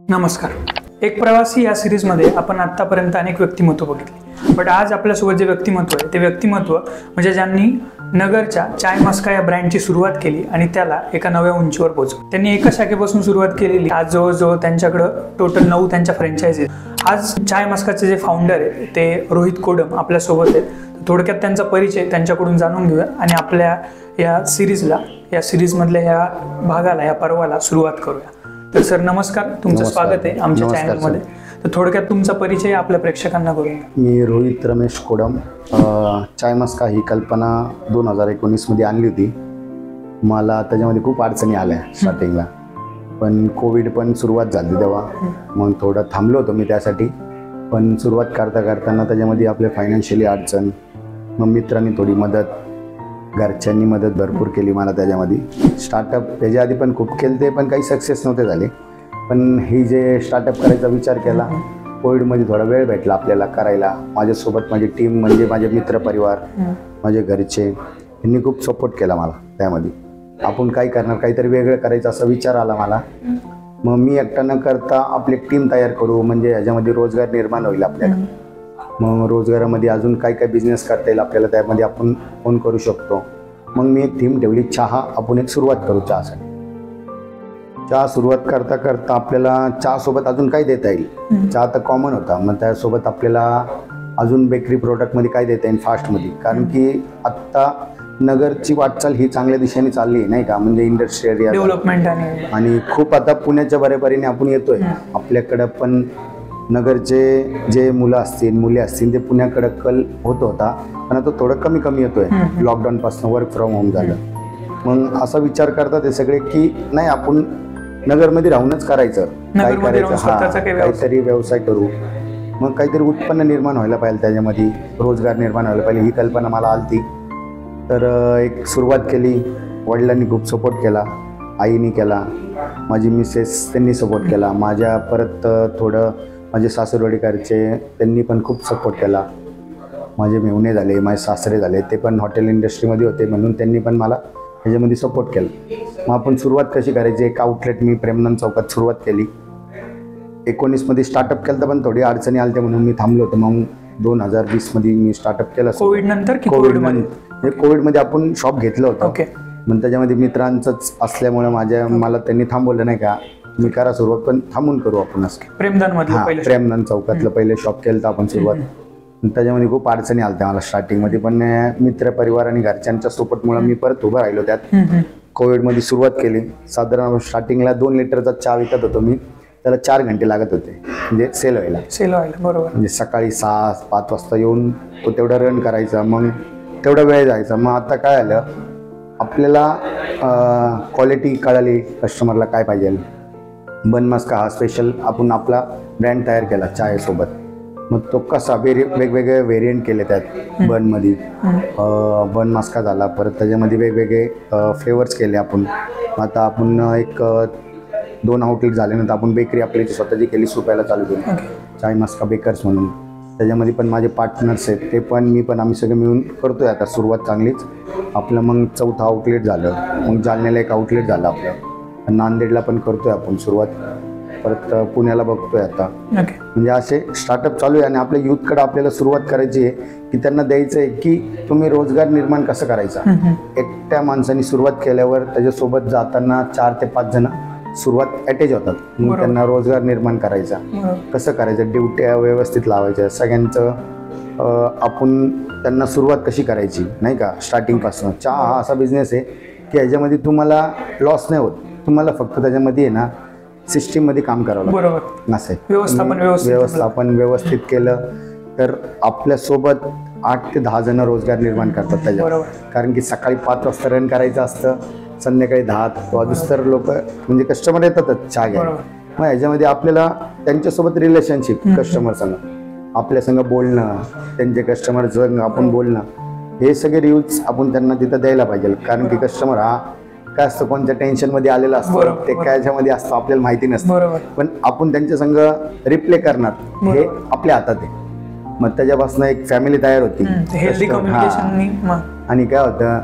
नमस्कार. एक प्रवासी या सिरीजमध्ये आपण आत्तापर्यंत अनेक व्यक्तिमत्व बघितले, बट आज आपल्यासोबत जे व्यक्तिमत्व आहे ते व्यक्तिमत्व म्हणजे ज्यांनी नगरच्या चाय मस्का या ब्रँडची सुरुवात केली आणि त्याला एका नव्या उंचीवर पोहोचवलं. त्यांनी एका शाखेपासून सुरुवात केलेली, आज जवळजवळ त्यांच्याकडं टोटल 9 त्यांच्या फ्रँचायझीज. आज चाय मस्काचे जे फाउंडर आहे ते रोहित कोडम आपल्यासोबत आहेत. थोडक्यात त्यांचा परिचय त्यांच्याकडून जाणून घेऊया आणि आपल्या या सिरीजमधल्या ह्या भागाला, या पर्वाला सुरुवात करूया. तर सर नमस्कार, तुमचं स्वागत आहे आमच्या चॅनलमध्ये. तर थोडक्यात तुमचा परिचय आपल्या प्रेक्षकांना करून. मी रोहित रमेश कोडम. चाय मस्का ही कल्पना 2019 मध्ये आणली होती. मला त्याच्यामध्ये खूप अडचणी आल्या स्टार्टिंगला, पण कोविड पण सुरुवात झाली तेव्हा, मग थोडं थांबलो होतो मी त्यासाठी. पण सुरुवात करताना त्याच्यामध्ये आपले फायनान्शियली अडचण, मग मित्रांनी थोडी मदत, घरच्यांनी मदत भरपूर केली मला त्याच्यामध्ये. स्टार्टअप त्याच्या आधी पण खूप केले ते, पण काही सक्सेस नव्हते झाले. पण ही जे स्टार्टअप करायचा विचार केला, कोविडमध्ये थोडा वेळ भेटला आपल्याला करायला. माझ्यासोबत माझी टीम म्हणजे माझे मित्रपरिवार, माझे घरचे, यांनी खूप सपोर्ट केला मला त्यामध्ये. आपण काय करणार, काहीतरी वेगळं करायचं असा विचार आला मला. मग मी एकटा न करता आपली टीम तयार करू, म्हणजे ह्याच्यामध्ये रोजगार निर्माण होईल आपल्याला. मग रोजगारामध्ये अजून काय काय बिझनेस करता येईल आपल्याला, त्यामध्ये आपण फोन करू शकतो. मग मी एक थीम ठेवली, चहा. आपण एक सुरुवात करू चहासाठी. चहा सुरुवात करता आपल्याला चहासोबत अजून काय देता येईल. चहा तर कॉमन होता, मग त्यासोबत आपल्याला अजून बेकरी प्रोडक्टमध्ये काय देता येईल फास्टमध्ये. कारण की आत्ता नगरची वाटचाल ही चांगल्या दिशेने चालली आहे, नाही का, म्हणजे इंडस्ट्रियल एरिया डेव्हलपमेंट आणि खूप आता पुण्याच्या बऱ्यापरीने आपण येतोय. आपल्याकडं पण नगरचे जे मुलं असतील, मुली असतील, ते पुण्याकडं कल होता, पण आता थोडं कमी येतोय. लॉकडाऊनपासून वर्क फ्रॉम होम झालं. मग असा विचार करतात ते सगळे की नाही, आपण नगरमध्ये राहूनच करायचं, काय करायचं, काहीतरी व्यवसाय करू. मग काहीतरी उत्पन्न निर्माण व्हायला पाहिजे, त्याच्यामध्ये रोजगार निर्माण व्हायला पाहिजे. ही कल्पना मला आलती, तर एक सुरुवात केली. वडिलांनी खूप सपोर्ट केला, आईनी केला, माझी मिसेस त्यांनी सपोर्ट केला, माझ्या परत थोडं माझे सासरवाडीकरचे त्यांनी पण खूप सपोर्ट केला. माझे मेहुणे झाले, माझे सासरे झाले, ते पण हॉटेल इंडस्ट्रीमध्ये होते, म्हणून त्यांनी पण मला ह्याच्यामध्ये सपोर्ट केला. मग आपण सुरुवात कशी करायची, एक आउटलेट मी प्रेमनंद चौकात सुरुवात केली. 19 मध्ये स्टार्टअप केलं, तर पण थोडी अडचणी आल्या म्हणून मी थांबलो होतो. मग 2020 मध्ये मी स्टार्टअप केलं. कोविड नंतर कोविडमध्ये आपण शॉप घेतलं होतं. मग त्याच्यामध्ये मित्रांचंच असल्यामुळे मला त्यांनी थांबवलं, नाही का, मी करा सुरुवात, पण थांबून करू आपण असं. प्रेमनंद चौकातलं पहिले शॉप केलं तर आपण सुरुवात. त्याच्यामध्ये खूप अडचणी आल्या मला स्टार्टिंगमध्ये, पण मित्र परिवार आणि घरच्यांच्या सपोर्टमुळे मी परत उभं राहिलो त्यात. कोविडमध्ये सुरुवात केली. साधारण स्टार्टिंगला 2 लिटरचा चहा विकत होतो मी, त्याला 4 घंटे लागत होते म्हणजे सेल व्हायला. बरोबर. म्हणजे सकाळी 6-5 वाजता येऊन तो तेवढा रन करायचा, मग तेवढा वेळ जायचा. मग आता काय आलं, आपल्याला क्वालिटी कळाली, कस्टमरला काय पाहिजे. बन मस्का हा स्पेशल आपण आपला ब्रँड तयार केला चायसोबत. मग तो कसा वेगवेगळे व्हेरियंट केले त्यात बनमध्ये. बन मस्का झाला, परत त्याच्यामध्ये वेगवेगळे फ्लेवर्स केले आपण. आता आपण एक 2 आउटलेट झाल्यानंतर आपण बेकरी आपली स्वतःची केली, सुपायला चालू केली, चाय मस्का बेकर्स म्हणून. त्याच्यामध्ये पण माझे पार्टनर्स आहेत, ते पण मी पण, आम्ही सगळे मिळून करतोय आता सुरुवात चांगलीच. आपलं मग 4थं आउटलेट झालं. मग जालन्याला एक आउटलेट झालं आपलं. नांदेडला पण करतोय आपण सुरुवात, परत पुण्याला बघतोय आता. म्हणजे असे स्टार्टअप चालू आहे. आणि आपल्या यूथकडे आपल्याला सुरुवात करायची आहे की त्यांना द्यायचं आहे की तुम्ही रोजगार निर्माण कसं करायचा. एकट्या माणसाने सुरुवात केल्यावर त्याच्यासोबत जाताना 4 ते 5 जण सुरुवात अटॅच होतात. मग त्यांना रोजगार निर्माण करायचा कसं करायचं, ड्युट्या व्यवस्थित लावायच्या सगळ्यांचं. आपण त्यांना सुरुवात कशी करायची, नाही का, स्टार्टिंगपासून. चहा हा असा बिझनेस आहे की ह्याच्यामध्ये तुम्हाला लॉस नाही होत, तुम्हाला फक्त त्याच्यामध्ये आहे ना सिस्टीममध्ये काम करावं लागतं. असं आहे. व्यवस्थापन व्यवस्थित केलं तर आपल्यासोबत 8 ते 10 जण रोजगार निर्माण करतात त्याच्यावर. कारण की सकाळी 5 वाजता रन करायचं असतं, संध्याकाळी 10 वाजता लोक म्हणजे कस्टमर येतातच चहा घ्यायला. मग ह्याच्यामध्ये आपल्याला त्यांच्यासोबत रिलेशनशिप, कस्टमर संग आपल्या संग बोलणं, त्यांचे कस्टमर संग आपण बोलणं, हे सगळे रिव्ह्यूज आपण त्यांना तिथं द्यायला पाहिजे. कारण की कस्टमर हा काय असतं, कोणत्या टेन्शनमध्ये आलेला असतो, ते काय ह्याच्यामध्ये असतं आपल्याला माहिती नसतं, पण आपण त्यांच्या संग रिप्ले करणार हे आपल्या हातात आहे. मग त्याच्यापासून एक फॅमिली तयार होती. Healthy communication. आणि काय होतं,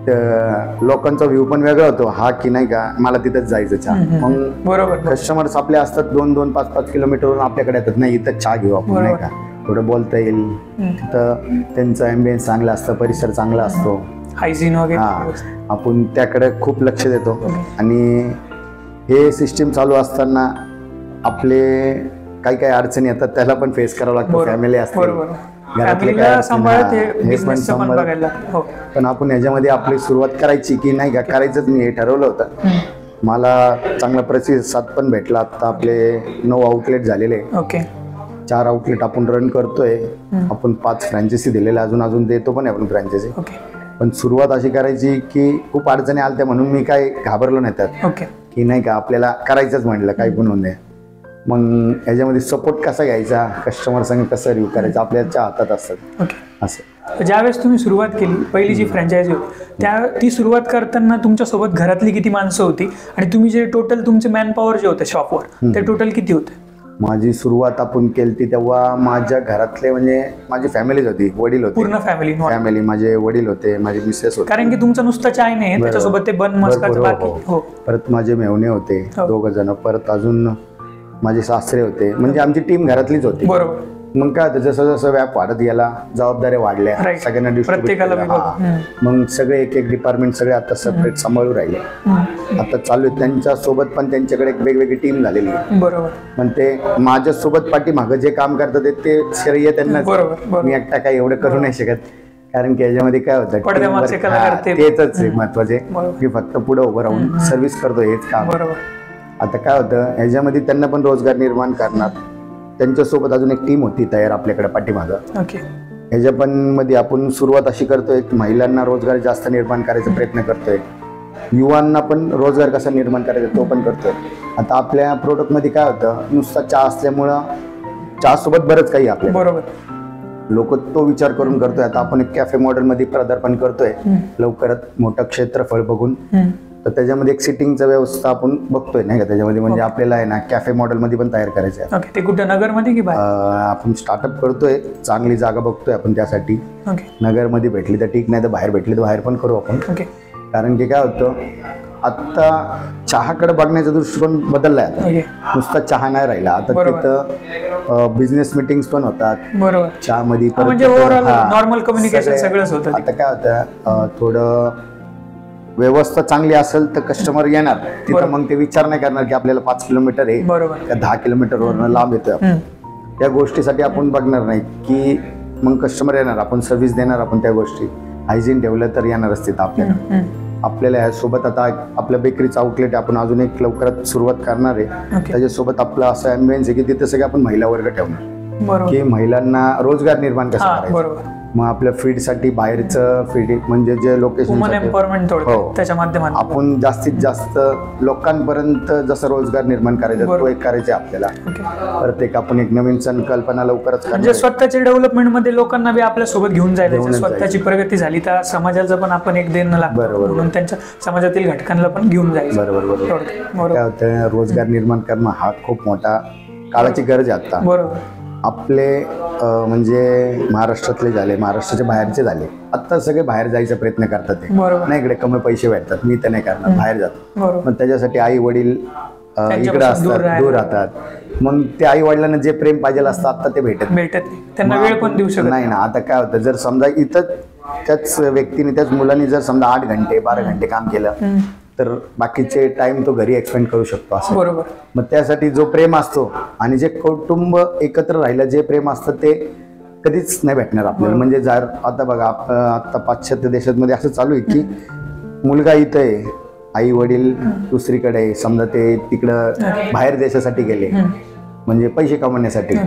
लोकांचा व्ह्यू पण वेगळा होतो, हा की नाही का मला तिथंच जायचं चहा. मग बरोबर. कस्टमर्स आपले असतात 2-2, 5-5 किलोमीटरवरून आपल्याकडे येतात, नाही इथं चहा घेऊ आपण, नाही का थोडं बोलता येईल. तिथं त्यांचं ॲम्बियन्स चांगलं असतं, परिसर चांगला असतो, हायजीन वगैरे. आपण त्याकडे खूप लक्ष देतो. आणि हे सिस्टीम चालू असताना आपले काही काही अडचणी येतात, त्याला पण फेस करावं लागतं. फॅमिली असते, घरातले पण आपण ह्याच्यामध्ये आपली सुरुवात करायची की नाही का करायचंच. मी हे ठरवलं होतं. मला चांगला प्रतिसाद पण भेटला. आता आपले 9 आउटलेट झालेले. 4 आउटलेट आपण रन करतोय. आपण 5 फ्रँचायसी दिलेल्या, अजून देतो पण आपण फ्रँचायसी. पण सुरुवात अशी करायची की खूप अडचणी आल्या, म्हणून मी काय घाबरलो नाही त्यात की नाही का आपल्याला करायचंच म्हटलं काही पण होऊन दे. मग याच्यामध्ये सपोर्ट कसा घ्यायचा, कस्टमर संग कसं रिव्ह्यू करायचं आपल्याच्या हातात असतात. असं ज्यावेळेस तुम्ही सुरुवात केली, पहिली जी फ्रँचायझी होती ती सुरुवात करताना तुमच्यासोबत घरातली किती माणसं होती आणि तुम्ही जे टोटल तुमचे मॅन पॉवर जे होते शॉपवर ते टोटल किती होते? माझी सुरुवात आपण केली तेव्हा माझ्या घरातले म्हणजे माझी फॅमिलीच होती. वडील होते, पूर्ण फॅमिली. माझे वडील होते, माझे मिसेस होते. कारण की तुमचा नुसता चाय नाही, त्याच्यासोबत ते बन मस्काचं बाकी. परत माझे मेवणे होते 2 जण. परत अजून माझे सासरे होते. म्हणजे आमची टीम घरातलीच होती. बरोबर. मग काय होतं, जसं जसं व्याप वाढत गेला, जबाबदाऱ्या वाढल्या, सगळ्यांना मग सगळे एक डिपार्टमेंट सगळे आता सेपरेट सांभाळून राहिले. आता चालू आहे त्यांच्या सोबत पण त्यांच्याकडे एक वेगवेगळी टीम झालेली आहे. बरोबर. पण ते माझ्या सोबत पाठीमागं जे काम करतात ते श्रेय त्यांना. मी एकटा काही एवढं करू नाही शकत, कारण की याच्यामध्ये काय होतं तेच महत्वाचे. मी फक्त पुढे उभं राहून सर्व्हिस करतो, हेच काम. आता काय होतं ह्याच्यामध्ये त्यांना पण रोजगार निर्माण करणार. त्यांच्यासोबत अजून एक टीम होती तयार आपल्याकडे पाठीमागं. ह्याच्या पण मध्ये आपण सुरुवात अशी करतोय की महिलांना रोजगार जास्त निर्माण करायचा प्रयत्न करतोय, युवांना पण रोजगार कसा निर्माण करायचा तो पण करतोय. आता आपल्या प्रोडक्टमध्ये काय होतं, नुसता चहा असल्यामुळं चहासोबत बरंच काही आपल्या. बरोबर. लोक तो विचार करून करतोय. आता आपण एक कॅफे मॉडेलमध्ये पदार्पण करतोय लवकरच, मोठं क्षेत्रफळ बघून. तर त्याच्यामध्ये एक सिटिंगचा व्यवस्था आपण बघतोय नाही का त्याच्यामध्ये. म्हणजे आपल्याला आहे ना कॅफे मॉडेलमध्ये पण तयार करायचं आहे. ते कुठं नगरमध्ये की आपण स्टार्टअप करतोय, चांगली जागा बघतोय आपण त्यासाठी. नगरमध्ये भेटली तर ठीक, नाही तर बाहेर भेटली तर बाहेर पण करू आपण. कारण की काय होतं, आता चहाकडे बघण्याचा दृष्टिकोन बदललाय. आता नुसता चहा नाही राहिला, आता तिथं बिझनेस मीटिंग्स पण होतात चहामध्ये. नॉर्मल कम्युनिकेशन सगळंच होतं. आता काय होतं, थोडं व्यवस्था चांगली असेल तर कस्टमर येणार तिथं. मग ते विचार नाही करणार की आपल्याला 5 किलोमीटर आहे का 10 किलोमीटरवरून लांब येतोय. त्या गोष्टीसाठी आपण बघणार नाही की मग कस्टमर येणार, आपण सर्व्हिस देणार, आपण त्या गोष्टी हायजीन ठेवलं तर येणारच तिथं आपल्याला. आपल्याला यासोबत आता आपल्या बेकरीचं आउटलेट आपण अजून एक लवकरात सुरुवात करणार आहे. त्याच्यासोबत आपलं असं ॲम्बियन्स आहे की तिथे सगळे आपण महिला वर्ग ठेवणार की महिलांना रोजगार निर्माण कसा करायचा. मग आपल्या फीडसाठी बाहेरचं फीड म्हणजे जे लोकेशन त्याच्या माध्यमातून आपण जास्तीत जास्त लोकांपर्यंत जसं रोजगार निर्माण करायचा तो एक करायचा आपल्याला. प्रत्येक आपण एक नवीन संकल्पना लवकरच म्हणजे स्वतःच्या डेव्हलपमेंट मध्ये लोकांना बी आपल्या सोबत घेऊन जायला. स्वतःची प्रगती झाली तर समाजाचं पण आपण एक देणं लागतं, म्हणून त्यांच्या समाजातील घटकांना पण घेऊन जायचं. बरोबर. काय होतं, रोजगार निर्माण करणं हा खूप मोठा काळाची गरज आहे आता. बरोबर. आपले म्हणजे महाराष्ट्रातले झाले, महाराष्ट्राच्या बाहेरचे झाले, आता सगळे बाहेर जायचा प्रयत्न करतात. नाही इकडे कमी पैसे भेटतात, मी तर नाही करणार, बाहेर जातो. मग त्याच्यासाठी आई वडील इकडे असतात, दूर राहतात. मग ते आई वडिलांना जे प्रेम पाहिजे असतं आता ते भेटत नाही, त्यांना वेळ पण देऊ शकत नाही ना. आता काय होतं, जर समजा इथं त्याच व्यक्तीने त्याच मुलांनी जर समजा 8 घंटे 12 घंटे काम केलं तर बाकीचे टाइम तो घरी एक्सपेंड करू शकतो असं. बरोबर. मग त्यासाठी जो प्रेम असतो आणि जे कुटुंब एकत्र राहिलं जे प्रेम असतं ते कधीच नाही भेटणार आपल्याला. म्हणजे जर आता बघा आता पाश्चात्य देशांमध्ये असं चालू आहे की मुलगा इथं आहे, आई वडील दुसरीकडे आहे, समजा ते तिकडं बाहेर देशासाठी गेले म्हणजे पैसे कमवण्यासाठी.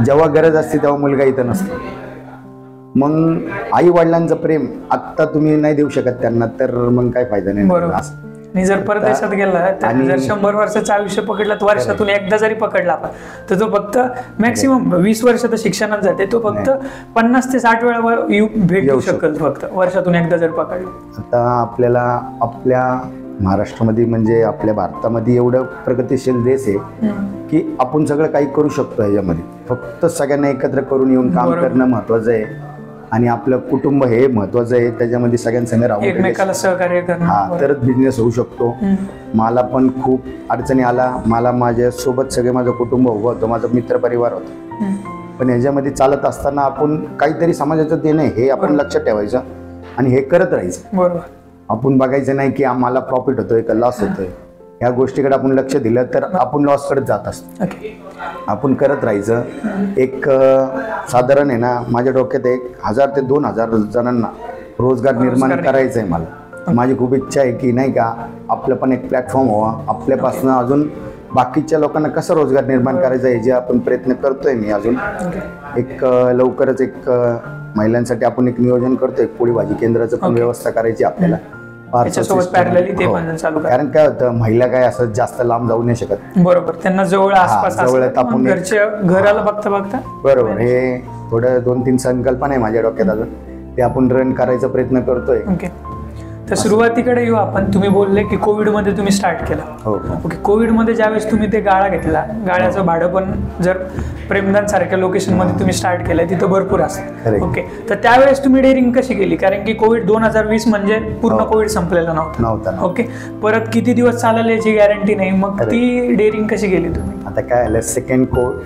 जेव्हा गरज असते तेव्हा मुलगा इथं नसतो. मग आई वडिलांचं प्रेम आता तुम्ही नाही देऊ शकत त्यांना तर मग काय फायदा नाही. आणि जर परदेशात गेला तर जर 100 वर्षाचं आयुष्य पकडलं तर वर्षातून एकदा जरी पकडला आपण तर तो फक्त मॅक्सिमम 20 वर्ष तर शिक्षणात जाते, तो फक्त 50 ते 60 वेळा भेट देऊ शकतो फक्त वर्षातून एकदा जर पकडलं. आता आपल्याला आपल्या महाराष्ट्रामध्ये म्हणजे आपल्या भारतामध्ये एवढं प्रगतिशील देश आहे की आपण सगळं काही करू शकतो. ह्याच्यामध्ये फक्त सगळ्यांना एकत्र करून येऊन काम करणं महत्वाचं आहे. आणि आपलं कुटुंब हे महत्वाचं आहे, त्याच्यामध्ये सगळ्यांसंग राहून एकमेकाला सहकार्य करणं, तरच बिझनेस होऊ शकतो. मला पण खूप अडचणी आला, मला माझ्यासोबत सगळे माझं कुटुंब उभं होतं, माझा मित्र परिवार होता, पण ह्याच्यामध्ये चालत असताना आपण काहीतरी समाजाचं देणं हे आपण लक्षात ठेवायचं आणि हे करत राहायचं. बरोबर. आपण बघायचं नाही की आम्हाला प्रॉफिट होतोय का लॉस होतोय, ह्या गोष्टीकडे आपण लक्ष दिलं तर आपण लॉस करत जात असतो. आपण करत राहायचं. एक साधारण आहे ना, माझ्या डोक्यात 1000 ते 2000 जणांना रोजगार निर्माण करायचा आहे मला. माझी खूप इच्छा आहे की नाही का आपलं पण एक प्लॅटफॉर्म व्हावा, आपल्यापासून अजून बाकीच्या लोकांना कसं रोजगार निर्माण करायचा आहे जे आपण प्रयत्न करतोय. मी अजून एक लवकरच एक महिलांसाठी आपण एक नियोजन करतोय, पोळी भाजी केंद्राचं पण व्यवस्था करायची आपल्याला. कारण काय होतं, महिला काय असं जास्त लांब जाऊ नाही शकत. बरोबर. त्यांना जवळ आसपास जवळ आपण घराला बघता बघता. बरोबर. हे थोडं 2-3 संकल्पना आहे माझ्या डोक्यात अजून, ते आपण रन करायचा प्रयत्न करतोय. तर सुरुवातीकडे येऊ आपण. तुम्ही बोलले की कोविडमध्ये तुम्ही स्टार्ट केलं. ओके. कोविडमध्ये ज्यावेळेस तुम्ही ते गाळा घेतला, गाळ्याचं भाडं पण जर प्रेमदान सारख्या लोकेशनमध्ये तुम्ही स्टार्ट केलंय तिथं भरपूर असतं. ओके. तर त्यावेळेस तुम्ही डेअरिंग कशी केली? कारण की कोविड 2020 म्हणजे पूर्ण कोविड संपलेला नव्हता. ओके. परत किती दिवस चालेल याची गॅरंटी नाही, मग ती डेअरिंग कशी केली तुम्ही? आता काय आलं,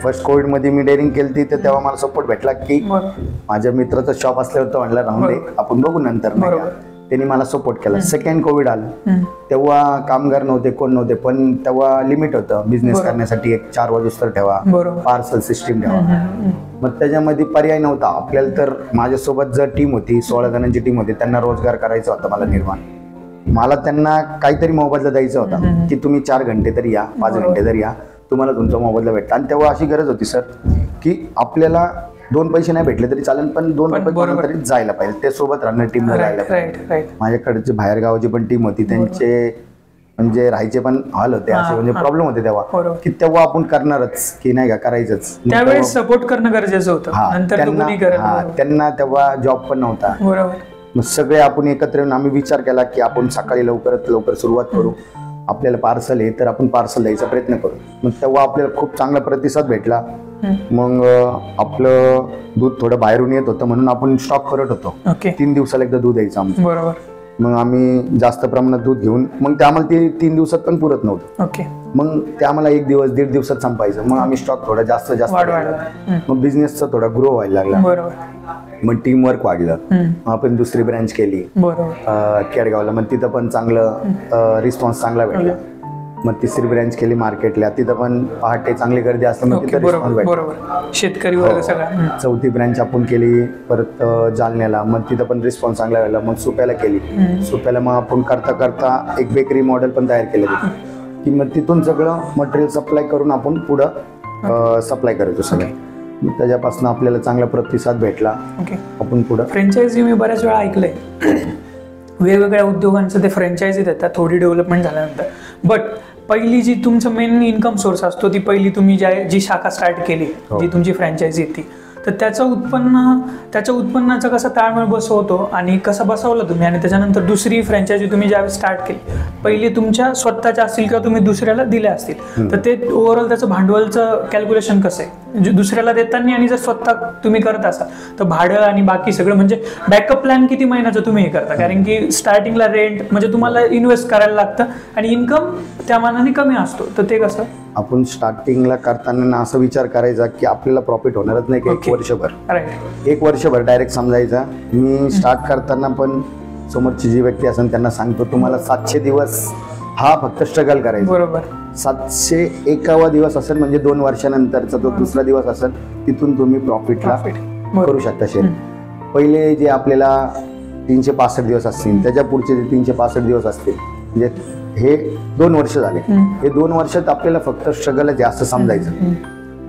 फर्स्ट कोविड मध्ये मी डेअरिंग केली तर तेव्हा मला सपोर्ट भेटला की माझ्या मित्राचं शॉप असल्यावर तो म्हणला राहून दे, आपण बघू नंतर. त्यांनी मला सपोर्ट केला. सेकंड कोविड आलं तेव्हा कामगार नव्हते, कोण नव्हते, पण तेव्हा लिमिट होतं बिझनेस करण्यासाठी. एक 4 वाजूस्तर ठेवा, पार्सल सिस्टीम ठेवा. मग त्याच्यामध्ये पर्याय नव्हता आपल्याला. तर माझ्यासोबत जर टीम होती, 16 जणांची टीम होती, त्यांना रोजगार करायचा होता मला निर्माण. मला त्यांना काहीतरी मोबदला द्यायचा होता की तुम्ही 4 घंटे तरी या, 5 घंटे तरी या, तुम्हाला तुमचा मोबदला भेटला. आणि तेव्हा अशी गरज होती सर की आपल्याला 2 पैसे नाही भेटले तरी चालेल, पण 2 रुपये तरी जायला पाहिजे, ते सोबत राहणं, टीमला राहायला पाहिजे. माझ्याकडचे बाहेर गावाची पण टीम होती, त्यांचे म्हणजे राहायचे पण हाल होते, असे म्हणजे प्रॉब्लेम होते तेव्हा, की तेव्हा आपण करणारच की नाही का, करायचंच. त्यावेळेस सपोर्ट करणं गरजेचं होतं. त्यांना तेव्हा जॉब पण नव्हता. मग सगळे आपण एकत्र येऊन आम्ही विचार केला की आपण सकाळी लवकरात लवकर सुरुवात करू. आपल्याला पार्सल आहे तर आपण पार्सल द्यायचा प्रयत्न करू. मग तेव्हा आपल्याला खूप चांगला प्रतिसाद भेटला. मग आपलं दूध थोडं बाहेरून येत होतं म्हणून आपण स्टॉक करत होतो. 3 दिवसाला एकदा दूध यायचं आमचं. बरोबर. मग आम्ही जास्त प्रमाणात दूध घेऊन, मग ते आम्हाला 3 दिवसात पण पुरत नव्हतं. मग ते आम्हाला 1 दिवस 1.5 दिवसात संपायचं. मग आम्ही स्टॉक थोडा जास्त मग बिझनेसचा थोडा ग्रो व्हायला लागला. मग टीम वर्क वाढलं. मग आपण दुसरी ब्रँच केली केडगावला, मग तिथं पण चांगलं रिस्पॉन्स चांगला भेटला. मग तिसरी ब्रँच केली मार्केटला, तिथं पण पहाटे चांगली गर्दी असते, मग तिथं रिस्पॉन्स भेटला. शेतकरी वर्ग सगळा. चौथी ब्रँच आपण केली परत जालन्याला, मग तिथं पण रिस्पॉन्स चांगला भेटला. मग सुप्याला केली. सुप्याला मग आपण करता करता एक बेकरी मॉडेल पण तयार केलं तिथे, की मग तिथून सगळं मटेरियल सप्लाय करून आपण पुढं सप्लाय करायचो सगळं. त्याच्यापासून आपल्याला चांगला प्रतिसाद भेटला. आपण पुढं फ्रँचायझी मी बऱ्याच वेळा ऐकलंय, वेगवेगळ्या उद्योगांचं ते फ्रँचायझी देतात थोडी डेव्हलपमेंट झाल्यानंतर. बट पहिली जी तुमचं मेन इन्कम सोर्स असतो, ती पहिली तुम्ही जी शाखा स्टार्ट केली, जी तुमची फ्रँचायझी ती, तर त्याच्या उत्पन्नाचा कसा ताळमेळ बसवतो आणि कसा बसवला तुम्ही? आणि त्याच्यानंतर दुसरी फ्रँचायझी तुम्ही ज्यावेळी स्टार्ट केली, पहिली तुमच्या स्वतःच्या असतील किंवा तुम्ही दुसऱ्याला दिल्या असतील, तर ते ओव्हरऑल त्याचं भांडवलचं कॅल्क्युलेशन कसं आहे दुसऱ्याला देताना? आणि जर स्वतः तुम्ही करत असाल तर भाडं आणि बाकी सगळं म्हणजे बॅकअप प्लॅन किती महिन्याचं तुम्ही हे करता? कारण की स्टार्टिंगला रेंट म्हणजे तुम्हाला इन्व्हेस्ट करायला लागतं आणि इन्कम त्या मानाने कमी असतो, तर ते कसं? आपण स्टार्टिंगला करताना असा विचार करायचा की आपल्याला प्रॉफिट होणारच नाही. 1 वर्षभर डायरेक्ट समजायचा. मी स्टार्ट करताना पण समोरची जी व्यक्ती असेल त्यांना सांगतो, तुम्हाला 700 दिवस हा फक्त स्ट्रगल करायचा. बरोबर. 701वा दिवस असेल म्हणजे 2 वर्षानंतरचा तो दुसरा दिवस असेल, तिथून तुम्ही प्रॉफिटला करू शकता शेअर. पहिले जे आपल्याला 365 दिवस असतील, त्याच्या पुढचे जे 365 दिवस असतील, म्हणजे हे 2 वर्ष झाले. हे 2 वर्षात आपल्याला फक्त स्ट्रगल जास्त समजायचं.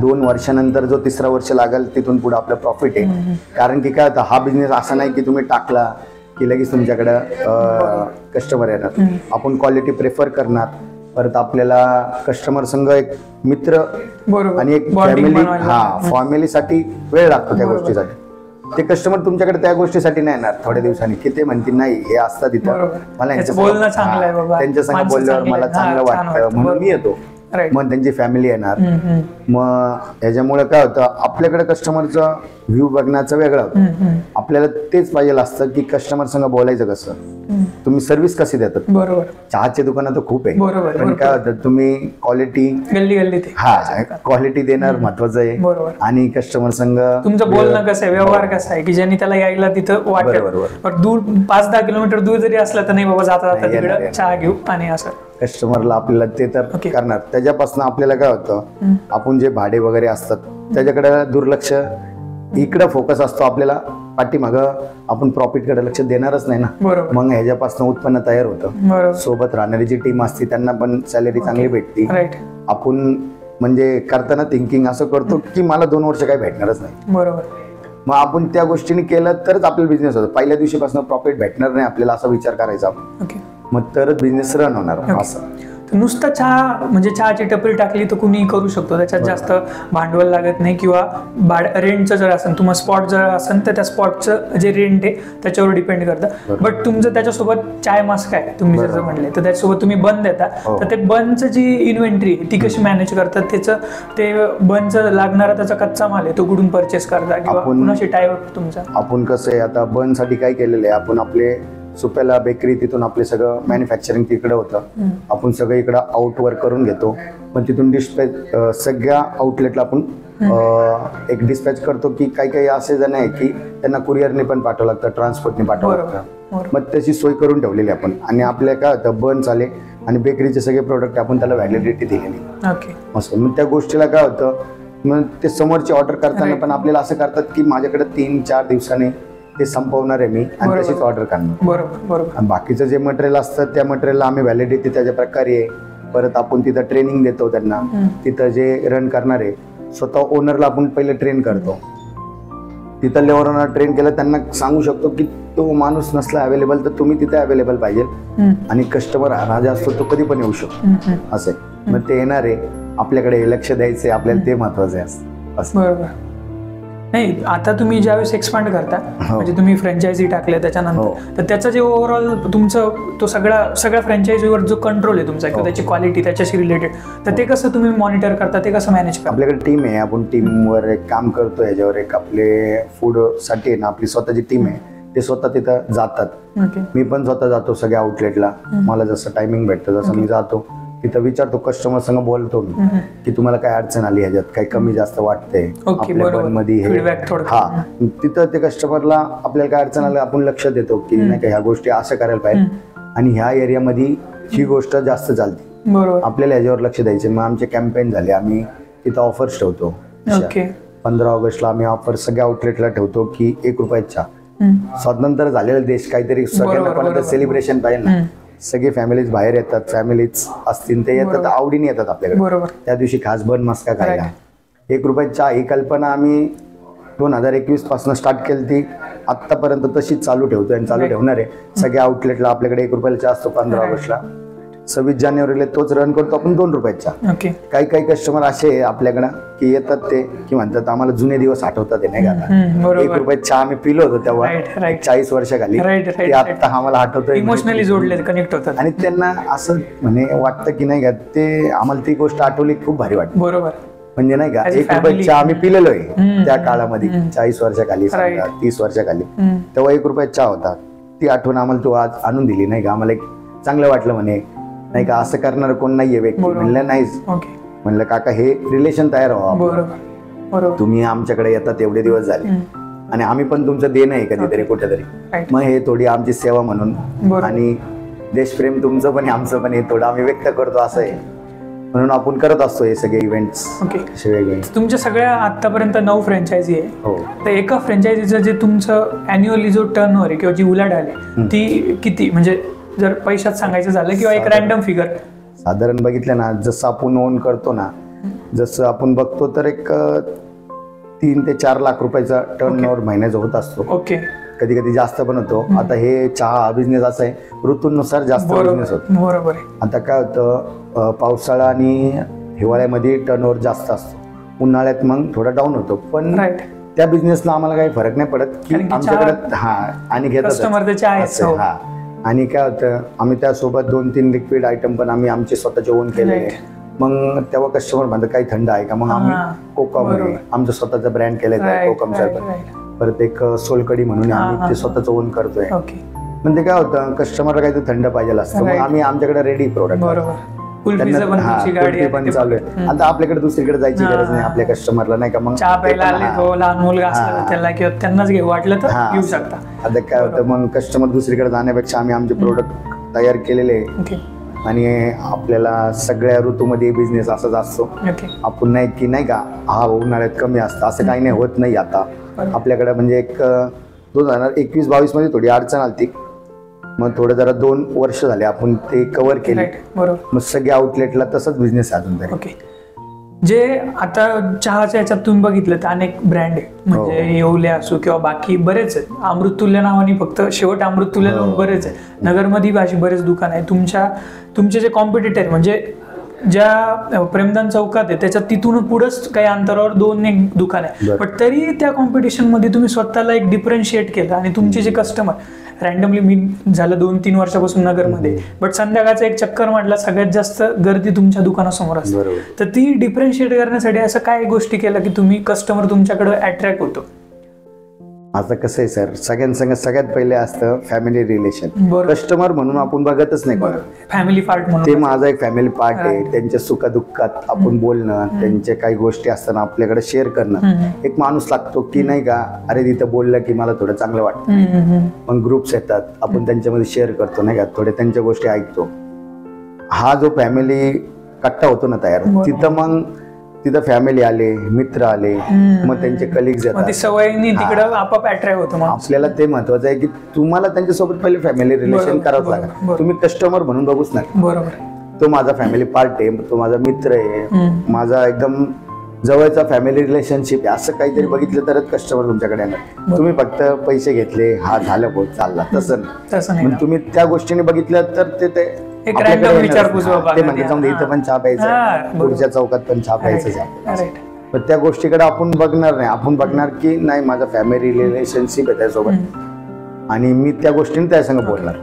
2 वर्षानंतर जो 3रा वर्ष लागेल तिथून पुढे आपलं प्रॉफिट आहे. कारण की काय होतं, हा बिझनेस असा नाही की तुम्ही टाकला की लगेच तुमच्याकडं कस्टमर येणार. आपण क्वालिटी प्रेफर करणार, परत आपल्याला कस्टमर संघ एक मित्र आणि एक फॅमिलीसाठी वेळ लागतो त्या गोष्टीसाठी. ते कस्टमर तुमच्याकडे त्या गोष्टीसाठी नाही येणार थोड्या दिवसांनी, की ते म्हणतील नाही हे असतात तिथं, मला त्यांच्या संग बोलल्यावर मला चांगलं वाटतं म्हणून मी येतो. Right. मग त्यांची फॅमिली येणार. मग ह्याच्यामुळे काय होतं, आपल्याकडे कस्टमरचा व्ह्यू बघण्याचं वेगळं होतं. आपल्याला तेच पाहिजे असतं की कस्टमर संग बोलायचं कसं, तुम्ही सर्व्हिस कशी देतात. बरोबर. चहाचे दुकानं तर खूप आहे, बरोबर, पण काय होतं तुम्ही क्वालिटी गल्ली गल्ली ते क्वालिटी देणार महत्वाचं आहे. बरोबर. आणि कस्टमर संग तुमचं बोलणं कसं आहे, व्यवहार कसा आहे, की ज्यांनी त्याला यायला तिथं वाटेल. पण दूर 5-10 किलोमीटर दूर जरी असलं तर नाही बाबा जाता जाता तिकडे चहा घेऊ आणि असं कस्टमरला आपल्याला ते तर करणार. त्याच्यापासून आपल्याला काय होतं, आपण जे भाडे वगैरे असतात त्याच्याकडे दुर्लक्ष, इकडे फोकस असतो आपल्याला, पाठीमागं आपण प्रॉफिट कडे लक्ष देणारच नाही ना. मग ह्याच्यापासून उत्पन्न तयार होतं. सोबत राहणारी जी टीम असते त्यांना पण सॅलरी चांगली भेटते. आपण म्हणजे करताना थिंकिंग असं करतो की मला 2 वर्ष काही भेटणारच नाही. बरोबर. मग आपण त्या गोष्टीने केलं तरच आपल्याला बिझनेस होतो. पहिल्या दिवशीपासून प्रॉफिट भेटणार नाही आपल्याला असा विचार करायचा, मग तरच बिझनेस रन होणार. असं नुसतं चहा म्हणजे चहाची टपरी टाकली तर कुणी करू शकतो, त्याच्यात जास्त भांडवल लागत नाही. किंवा रेंटचं जर असेल, तुम्हाला स्पॉट जर असेल तर त्या स्पॉटचं जे रेंट आहे त्याच्यावर डिपेंड करतं. बट तुमचं त्याच्यासोबत चाय मास्क आहे तुम्ही जर म्हणले तर त्याच्यासोबत तुम्ही बन देता, तर ते बनचं जी इन्व्हेंटरी आहे ती कशी मॅनेज करतात, त्याचं ते बनचं लागणारा त्याचा कच्चा माल आहे तो कुठून परचेस करता किंवा कुणाशी टाय अप तुमचा. आपण कसं आहे आता बनसाठी काय केलेलं आहे, आपण आपले सुप्याला बेकरी तिथून आपले सगळं मॅन्युफॅक्चरिंग तिकडे होतं. आपण सगळं इकडं आउटवर करून घेतो, पण तिथून डिस्पॅच सगळ्या आउटलेटला आपण एक डिस्पॅच करतो. की काही काही असे जण आहे की त्यांना कुरिअरने पण पाठवावं लागतं, ट्रान्सपोर्टने पाठवावं लागतं. मग त्याची सोय करून ठेवलेली आपण. आणि आपल्या काय होतं, बन चाले आणि बेकरीचे सगळे प्रोडक्ट आपण त्याला व्हॅलिडिटी दिलेली असं. मग त्या गोष्टीला काय होतं, मग ते समोरची ऑर्डर करताना पण आपल्याला असं करतात की माझ्याकडे 3-4 दिवसाने ते संपवणार आहे मी आणि तशीच ऑर्डर करणार. बरोबर. बाकीचं जे मटेरियल असतं त्या मटेरियलला आम्ही व्हॅलिडिटी त्याच्या प्रकारे आहे. परत आपण तिथं ट्रेनिंग देतो त्यांना. तिथं जे रन करणार आहे स्वतः ओनरला आपण पहिले ट्रेन करतो. तिथं लेवरना ट्रेन केलं, त्यांना सांगू शकतो की तो माणूस नसला अवेलेबल तर तुम्ही तिथे अवेलेबल पाहिजे. आणि कस्टमर राजा असतो तो कधी पण येऊ शकतो असे. मग ते येणार आहे, आपल्याकडे लक्ष द्यायचंय आपल्याला, ते महत्वाचं आहे असं. बरोबर. नाही, आता तुम्ही ज्यावेळेस एक्सपांड करता म्हणजे तुम्ही फ्रँचायझी टाकले त्याच्यानंतर, तर त्याचं जे ओव्हरऑल तुमचं तो सगळ्या फ्रँचायझीवर जो कंट्रोल आहे तुमचा किंवा त्याची क्वालिटी त्याच्याशी रिलेटेड, तर ते कसं तुम्ही मॉनिटर करता, ते कसं मॅनेज करता. आपल्याकडे टीम आहे, आपण टीमवर एक काम करतो. याच्यावर एक आपले फूड साठी आहे ना आपली स्वतःची टीम आहे, ते स्वतः तिथं जातात. मी पण स्वतः जातो सगळ्या आउटलेटला. मला जसं टायमिंग भेटतं तसं मी जातो. तिथं विचारतो, कस्टमर संग बोलतो मी की तुम्हाला काय अडचण आली, ह्याच्यात काही कमी जास्त वाटतंय आपल्या बनमध्ये हे. हा, तिथं ते कस्टमरला आपल्याला काय अडचण आलं आपण लक्ष देतो की नाही का ह्या गोष्टी असं करायला पाहिजे आणि ह्या एरियामध्ये ही गोष्ट जास्त चालते, आपल्याला ह्याच्यावर लक्ष द्यायचे. मग आमचे कॅम्पेन झाले, आम्ही तिथं ऑफर्स ठेवतो. 15 ऑगस्टला आम्ही ऑफर सगळ्या आउटलेटला ठेवतो की 1 रुपयाचा. स्वातंत्र्य झालेला देश, काहीतरी सगळ्यांना पण सेलिब्रेशन पाहिजे ना. सगळे फॅमिलीज बाहेर येतात, फॅमिलीज असतील ते येतात, आवडीने येतात आपल्याकडे. त्या दिवशी खास बन मस्का खायला. 1 रुपयाचा ही कल्पना आम्ही 2021 पासून स्टार्ट केली. ती आतापर्यंत तशीच चालू ठेवतोय आणि चालू ठेवणार आहे. सगळ्या आउटलेटला आपल्याकडे 1 रुपयाचा असतो. 15 ऑगस्टला 26 जानेवारीला तोच रन करतो आपण 2 रुपयाचा. काही कस्टमर असे आपल्याकडं की येतात ते की म्हणतात आम्हाला जुने दिवस आठवतात ते, नाही का. 1 रुपयात चहा आम्ही पिलो होतो तेव्हा 40 वर्षाखाली, ते आता आम्हाला आठवतं, इमोशनली जोडले, कनेक्ट होतात. आणि त्यांना असं म्हणे वाटतं की नाही का, ते आम्हाला ती गोष्ट आठवली खूप भारी वाटते. बरोबर. म्हणजे नाही का 1 रुपयात चहा आम्ही पिलेलो आहे त्या काळामध्ये 40 वर्षाखाली 30 वर्षाखाली, तेव्हा 1 रुपयात चहा होता. ती आठवण आम्हाला तू आज आणून दिली, नाही का. आम्हाला एक चांगलं वाटलं म्हणे, नाही का. असं करणार कोण नाहीये व्यक्ती. म्हणलं नाहीच, म्हणलं काका हे रिलेशन तयार व्हावं. तुम्ही आमच्याकडे येतात एवढे दिवस झाले आणि आम्ही पण तुमचं देणं आहे कधीतरी कुठेतरी. मग हे थोडी आमची सेवा म्हणून आणि देशप्रेम तुमचं पण आमचं पण हे थोडं आम्ही व्यक्त करतो असं आहे. म्हणून आपण करत असतो हे सगळे इव्हेंट्स. तुमच्या सगळ्या आतापर्यंत 9 फ्रँचायझी आहे. तर एका फ्रँचायझीचं जे तुमचं अॅन्युअली जो टर्नओव्हर आहे किंवा जी उलाढाल आहे ती किती, म्हणजे जर पैशात सांगायचं झालं किंवा एक रॅन्डम फिगर साधारण बघितलं ना, जसं आपण ओन करतो ना, जसं आपण बघतो तर एक 3 ते 4 लाख रुपयाचा टर्नओव्हर महिन्याचा होत असतो. कधी कधी जास्त पण होतो. आता हे चहा बिझनेस असा आहे, ऋतूनुसार जास्त बिझनेस होतो. बरोबर. आता काय होतं, पावसाळा आणि हिवाळ्यामध्ये टर्नओव्हर जास्त असतो, उन्हाळ्यात मग थोडा डाऊन होतो. पण त्या बिझनेसला आम्हाला काही फरक नाही पडत की आमच्याकडे आणि घेतात. आणि काय होतं, आम्ही त्यासोबत 2-3 लिक्विड आयटम पण आम्ही आमचे स्वतःचे ओन केले. मग तेव्हा कस्टमर म्हणतात काही थंड आहे का, मग आम्ही कोकम आहे, आमचं स्वतःचा ब्रँड केलाय कोकम सरबत. परत एक सोलकडी म्हणून आम्ही ते स्वतःच ओन करतोय. म्हणजे काय होतं, कस्टमरला काही थंड पाहिजे असतं, मग आम्ही आमच्याकडे रेडी प्रोडक्ट पण चालू आहे. आता आपल्याकडे दुसरीकडे जायची गरज नाही आपल्या कस्टमरला, नाही का. मग लहान मुलगा त्याला किंवा त्यांनाच घेऊ वाटलं तर घेऊ शकता. आता काय होतं, मग कस्टमर दुसरीकडे जाण्यापेक्षा आम्ही आमचे प्रोडक्ट तयार केलेले आणि आपल्याला सगळ्या ऋतूमध्ये बिझनेस असाच असतो. आपण नाही की नाही का हा उन्हाळ्यात कमी असतं असं काही नाही, होत नाही. आता आपल्याकडे म्हणजे एक 2021-22 मध्ये थोडी अडचण आली, मग थोडं जरा 2 वर्ष झाले आपण ते कव्हर केले. मग सगळ्या आउटलेटला तसंच बिझनेस आहे अजून तरी. जे आता चहाच्या याच्यात तुम्ही बघितलं तर अनेक ब्रँड आहे, म्हणजे येवले असो किंवा बाकी बरेच आहेत. अमृततुल्य नावाने फक्त शेवट अमृततुल्य बरेच आहे. नगरमध्ये अशी बरेच दुकान आहे. तुमचे जे कॉम्पिटिटर म्हणजे ज्या प्रेमदान चौकात आहे त्याच्यात तिथून पुढंच काही अंतरावर 2-1 दुकान आहे, पण तरी त्या कॉम्पिटिशन मध्ये तुम्ही स्वतःला एक डिफरन्शिएट केलं आणि तुमचे जे कस्टमर रँडमली, मी झालं 2-3 वर्षापासून नगरमध्ये, बट संध्याकाळचा एक चक्कर मारला सगळ्यात जास्त गर्दी तुमच्या दुकानासमोर असते. तर ती डिफरन्शिएट करण्यासाठी असं काय गोष्टी केल्या की तुम्ही कस्टमर तुमच्याकडे अट्रॅक्ट होतो? आता कसं आहे सर, सगळ्यात पहिले असतं फॅमिली रिलेशन. कस्टमर म्हणून आपण बघतच नाही, फॅमिली पार्ट म्हणून. ते माझा एक फॅमिली पार्ट आहे. त्यांच्या सुखदुःखात आपण बोलणं, त्यांचे काही गोष्टी असताना आपल्याकडे शेअर करणं. एक माणूस लागतो की नाही का, अरे तिथं बोललं की मला थोडं चांगलं वाटतं. मग ग्रुप्स येतात, आपण त्यांच्यामध्ये शेअर करतो नाही का, थोडे त्यांच्या गोष्टी ऐकतो. हा जो फॅमिली कट्टा होतो ना तयार, तिथं फॅमिली आले, मित्र आले, मग त्यांचे कलिग्स येतात, सवयीने तिकडे आपोआप अट्रॅक्ट होतो. आपल्याला ते महत्वाचं आहे की तुम्हाला त्यांच्यासोबत पहिले फॅमिली रिलेशन करावंच लागेल. तुम्ही कस्टमर म्हणून बघूच नका. तो माझा फॅमिली पार्ट आहे, तो माझा मित्र आहे, माझा एकदम जवळचा फॅमिली रिलेशनशिप आहे, असं काहीतरी बघितलं तरच कस्टमर तुमच्याकडे येणार. तुम्ही फक्त पैसे घेतले, हा झालं बोल चालला, तसं नाही. तुम्ही त्या गोष्टीने बघितलं तर ते एक रॅन्डम विचारपूस ते म्हणजे समजा इथं पण चहा प्यायचा, पुढच्या चौकात पण चहा प्यायचं. पण त्या गोष्टीकडे आपण बघणार नाही. आपण बघणार की नाही माझा फॅमिली रिलेशनशिप आहे त्यासोबत आणि मी त्या गोष्टीने त्या संग बोलणार.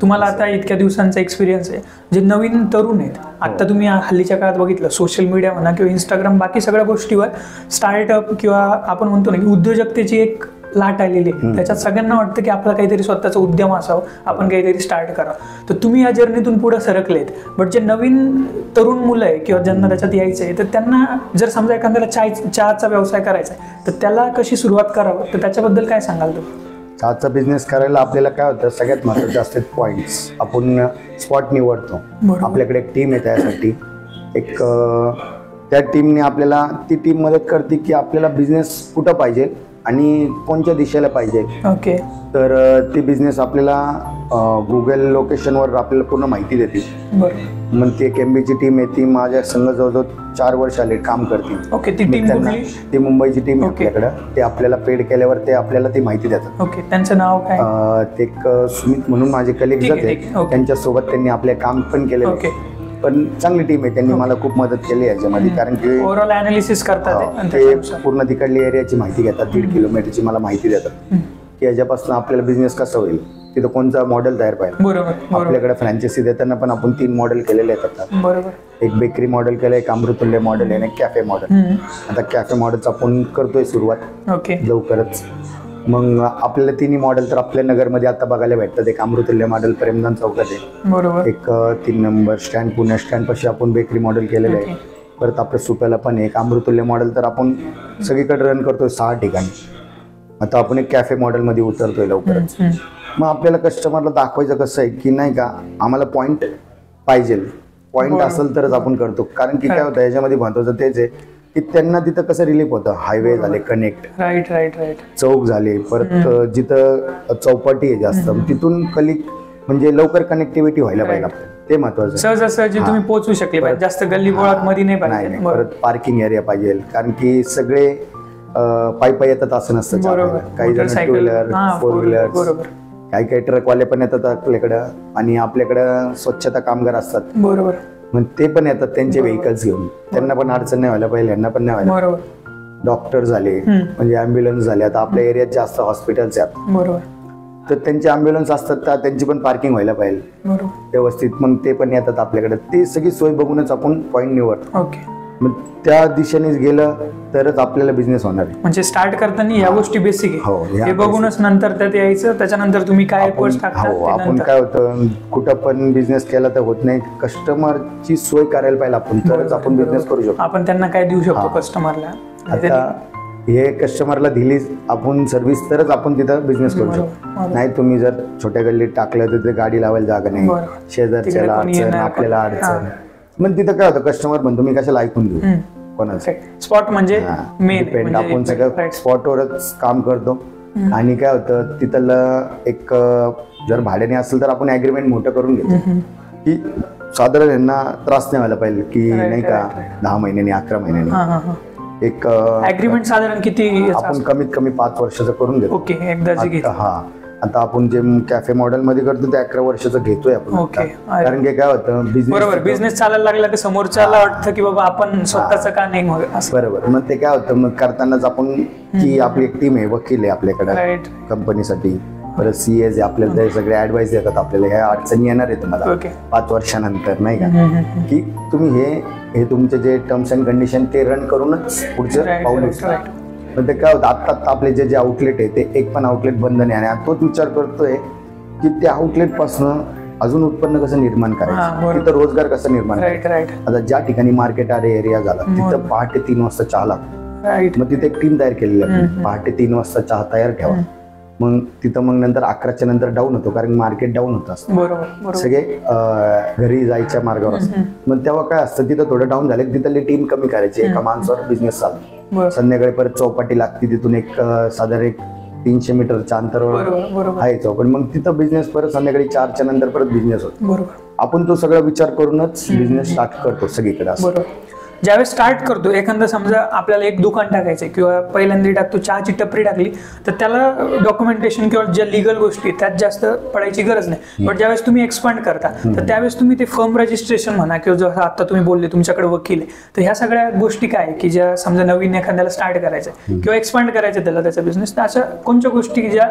तुम्हाला आता इतक्या दिवसांचा एक्सपिरियन्स आहे, जे नवीन तरुण आहेत आता, तुम्ही हल्लीच्या काळात बघितलं सोशल मीडिया म्हणा किंवा इंस्टाग्राम बाकी सगळ्या गोष्टीवर स्टार्टअप किंवा आपण म्हणतो ना उद्योजकतेची एक लाट आलेली आहे. त्याच्यात सगळ्यांना वाटतं की आपला काहीतरी स्वतःचा उद्यम असावं, आपण काहीतरी स्टार्ट करावं. तर तुम्ही या जर्नीतून पुढे सरकलेत, बट जे नवीन तरुण मुलं आहे किंवा ज्यांना त्याच्यात यायचं आहे, तर त्यांना जर समजा एखाद्याला चहाचा व्यवसाय करायचा आहे तर त्याला कशी सुरुवात करावं, तर त्याच्याबद्दल काय सांगाल तुम्ही? चहाचा बिझनेस करायला आपल्याला काय होतं, सगळ्यात महत्त्वाचे असतात पॉईंट्स. आपण स्पॉट निवडतो. आपल्याकडे एक टीम आहे त्यासाठी. एक त्या टीमने आपल्याला ती टीम मदत करते की आपल्याला बिझनेस कुठं पाहिजे आणि कोणत्या दिशेला पाहिजे. तर ती बिझनेस आपल्याला गुगल लोकेशनवर आपल्याला पूर्ण माहिती देते. मग ती एक MBची टीम आहे, ती माझ्या संघ जवळजवळ 4 वर्ष आले काम करते. ती मुंबईची टीम आहे आपल्याकडं. ते आपल्याला पेड केल्यावर ते आपल्याला ती माहिती देतात. त्यांचं नाव काय? ते एक सुमित म्हणून माझे कलिग्स होते, त्यांच्यासोबत त्यांनी आपले काम पण केले. पण चांगली टीम आहे, त्यांनी मला खूप मदत केली याच्यामध्ये. कारण की ओव्हरऑल अनालिसिस करतात, ते पूर्ण तिकडली एरियाची माहिती घेतात. 1.5 किलोमीटरची मला माहिती देतात की याच्यापासून आपल्याला बिझनेस कसा होईल, तिथं कोणता मॉडेल तयार पाहिजे. आपल्याकडे फ्रँचायसी देताना पण आपण 3 मॉडेल केलेले आहेत. एक बेकरी मॉडेल केलं, एक अमृततुल्य मॉडेल आहे, एक कॅफे मॉडेल. आता कॅफे मॉडेलचा आपण करतोय सुरुवात लवकरच. मग आपल्याला 3 मॉडेल तर आपल्या नगरमध्ये आता बघायला भेटतात. एक अमृततुल्य मॉडेल प्रेमदान चौकात आहे, एक 3 नंबर स्टँड पुणे स्टँड पाशी आपण बेकरी मॉडेल केलेलं आहे. परत आपल्या सुप्याला पण एक अमृततुल्य मॉडेल तर आपण सगळीकडे रन करतोय 6 ठिकाणी. आता आपण एक कॅफे मॉडेलमध्ये उतरतोय लवकरच. मग आपल्याला कस्टमरला दाखवायचं कसं आहे की नाही का आम्हाला पॉईंट पाहिजे, पॉईंट असेल तरच आपण करतो. कारण की काय होतं याच्यामध्ये महत्वाचं तेच आहे की त्यांना तिथं कसं रिलीफ होतं. हायवे झाले कनेक्ट, राईट चौक झाले, परत जिथं चौपाटी आहे जास्त तिथून म्हणजे लवकर कनेक्टिव्हिटी व्हायला पाहिजे आपल्याला, ते महत्वाचं. सहज तुम्ही पोहोचू शकले पाहिजे, जास्त गल्ली बोळात मध्ये नाही पाहिजे. परत पार्किंग एरिया पाहिजे, कारण की सगळे पायी येतात असं नसतं. काही जण 2 व्हीलर 4 व्हीलर, काही ट्रकवाले पण येतात आपल्याकडं आणि आपल्याकडं स्वच्छता कामगार असतात. मग ते पण येतात त्यांचे व्हेकल्स घेऊन. त्यांना पण अडचण नाही व्हायला पाहिजे, यांना पण नाही व्हायला. डॉक्टर झाले म्हणजे ॲम्ब्युलन्स झाले. आता आपल्या एरियात जास्त हॉस्पिटल्स आहेत. तर त्यांचे ॲम्ब्युलन्स असतात तर त्यांची पण पार्किंग व्हायला पाहिजे बरोबर. व्यवस्थित, मग ते पण येतात आपल्याकडे. ती सगळी सोय बघूनच आपण पॉईंट निवडतो. ओके. मग त्या दिशेनेच गेलं तरच आपल्याला बिझनेस होणार आहे. म्हणजे स्टार्ट करताना या गोष्टी बेसिक हो, आहे, ह्या हे बघूनच नंतर त्यात यायचं, त्याच्यानंतर तुम्ही काय एफर्ट्स टाकता हो, ते आपण नंतर. काय होतं कुठं पण बिझनेस केला तर होत नाही, कस्टमरची सोय करायला पाहिजे आपण, तरच आपण बिझनेस करू शकतो. आपण त्यांना काय देऊ शकतो हा. कस्टमरला. आता हे कस्टमरला दिली आपण सर्व्हिस तरच आपण तिथं बिझनेस करू शकतो. नाही तुम्ही जर छोट्या गल्लीत टाकलं तर तिथे गाडी लावायला जागा नाही, शेजारच्याला अडचण, आपल्याला अडचण. मग तिथं काय होतं कस्टमर म्हणतो मी कशाला ऐकून घेऊ कोणाचं. स्पॉट म्हणजे डिपेंड आपण सगळं स्पॉटवरच काम करतो. आणि काय होतं तिथलं एक जर भाड्याने असेल तर आपण ऍग्रीमेंट मोठं करून घेतो की साधारण यांना त्रास नाही व्हायला पाहिजे की नाही का 10 महिन्यांनी 11 महिन्यांनी एक ॲग्रीमेंट साधारण किती आपण कमीत कमी 5 वर्षाचं करून घेतो. ओके. एकदा जे घेतो. हा, आता आपण जे कॅफे मॉडेल मध्ये करतो ते 11 वर्षाचं घेतोय आपण. ओके. कारण की काय होतं बरोबर, बिझनेस चालायला लागला की समोरच्याला वाटतं की बाबा आपण स्वतःचं का नाही असं. बरोबर. मग ते काय होतं मग करतानाच आपण की आपली एक टीम आहे, वकील आहे आपल्याकडे कंपनीसाठी, परत CAs आहे आपल्याला, ते सगळे ऍडवाइस देतात आपल्याला ह्या अडचणी येणार आहे तुम्हाला 5 वर्षानंतर नाही का, की तुम्ही हे तुमचे जे टर्म्स अँड कंडिशन ते रन करूनच पुढचं पाऊल उचला. पण ते काय होतं आता आपले जे आउटलेट आहे ते एक पण आउटलेट बंद नाही, आणि तोच विचार करतोय की त्या आउटलेट पासून अजून उत्पन्न कसं निर्माण करायचं, तिथं रोजगार कसं निर्माण करायचं. आता ज्या ठिकाणी मार्केट एरिया झाला तिथं पहाटे 3 वाजता चहा लागतो. मग तिथे एक टीम तयार केलेली आहे, पहाटे 3 वाजता चहा तयार ठेवा. मग तिथं मग नंतर 11च्या नंतर डाऊन होतो कारण मार्केट डाऊन होत असतं, सगळे घरी जायच्या मार्गावर असतात. मग तेव्हा काय असतं तिथं थोडं डाऊन झालं तिथली टीम कमी करायची, एका माणसावर बिझनेस चालतो. संध्याकाळी परत चौपाटी लागते, तिथून एक साधारण 300 मीटरच्या अंतरावर आहे चौपाटी. मग तिथं बिझनेस परत संध्याकाळी 4च्या नंतर परत बिझनेस होतो. आपण तो सगळा विचार करूनच बिझनेस स्टार्ट करतो सगळीकडे. ज्यावेळेस स्टार्ट करतो एखादा, समजा आपल्याला एक दुकान टाकायचं किंवा पहिल्यांदा टाकतो चहाची टपरी टाकली तर त्याला डॉक्युमेंटेशन किंवा ज्या लिगल गोष्टी त्यात जास्त पडायची गरज नाही. बट ज्यावेळेस तुम्ही एक्सपांड करता तर त्यावेळेस तुम्ही ते फर्म रजिस्ट्रेशन म्हणा किंवा जसं आता तुम्ही बोलले तुमच्याकडे वकील आहे, तर ह्या सगळ्या गोष्टी काय की ज्या समजा नवीन एखाद्याला स्टार्ट करायचं किंवा एक्सपांड करायचं त्याला त्याचा बिझनेस, तर अशा कोणत्या गोष्टी ज्या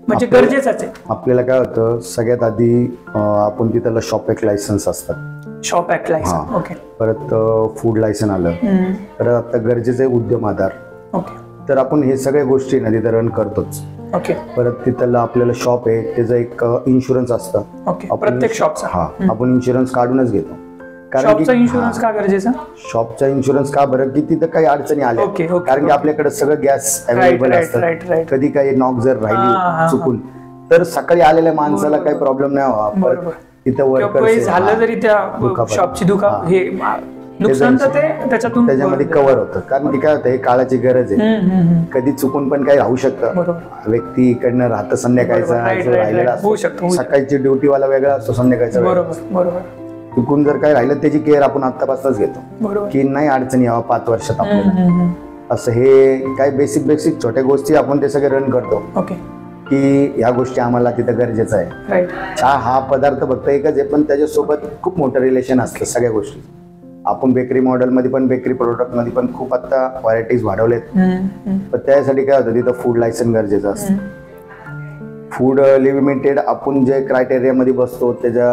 म्हणजे गरजेचंच आहे. आपल्याला काय होतं सगळ्यात आधी आपण तिथं शॉप ऍक्ट लायसन्स असतात, शॉप ऍक्ट लायसन्स. ओके. परत फूड लायसन आलं, परत आता गरजेचं आहे उद्यम आधार. ओके. तर आपण हे सगळ्या गोष्टी ना तिथं रन करतोच. ओके. परत तिथलं आपल्याला शॉप आहे त्याचं एक इन्शुरन्स असतं. ओके. प्रत्येक शॉपचा आपण इन्शुरन्स काढूनच घेतो. शॉपचा इन्शुरन्स का गरजेचा? शॉपचा इन्शुरन्स का बरं की तिथं काही अडचणी आल्या, कारण की आपल्याकडे सगळं गॅस अवेलेबल असतं. कधी काही नॉक जर राहिली चुकून तर सकाळी आलेल्या माणसाला काही प्रॉब्लेम नाही व्हावा. तिथं वर्कर झालं जरी त्या शॉपची दुकान हे नुकसान तर ते त्याच्यामध्ये कव्हर होतं. कारण की काय होतं हे काळाची गरज आहे, कधी चुकून पण काही राहू शकतं. व्यक्ती इकडनं राहतं संध्याकाळचा राहिलेला असतो, सकाळची ड्युटीवाला वेगळा असतो संध्याकाळचा. बरोबर. चुकून जर काय राहिलं त्याची केअर आपण आत्तापासूनच घेतो की नाही अडचणी यावं 5 वर्षात आपल्याला. असं हे काय बेसिक छोट्या गोष्टी आपण ते सगळे रन करतो की ह्या गोष्टी आम्हाला तिथं गरजेचं आहे. चहा हा पदार्थ फक्त एकच आहे पण त्याच्यासोबत खूप मोठं रिलेशन असतं सगळ्या गोष्टी. आपण बेकरी मॉडेलमध्ये पण बेकरी प्रोडक्टमध्ये पण खूप आता व्हरायटीज वाढवलेत. पण त्यासाठी काय होतं तिथं फूड लायसन गरजेचं असतं. फूड लिमिटेड आपण जे क्रायटेरियामध्ये बसतो त्याच्या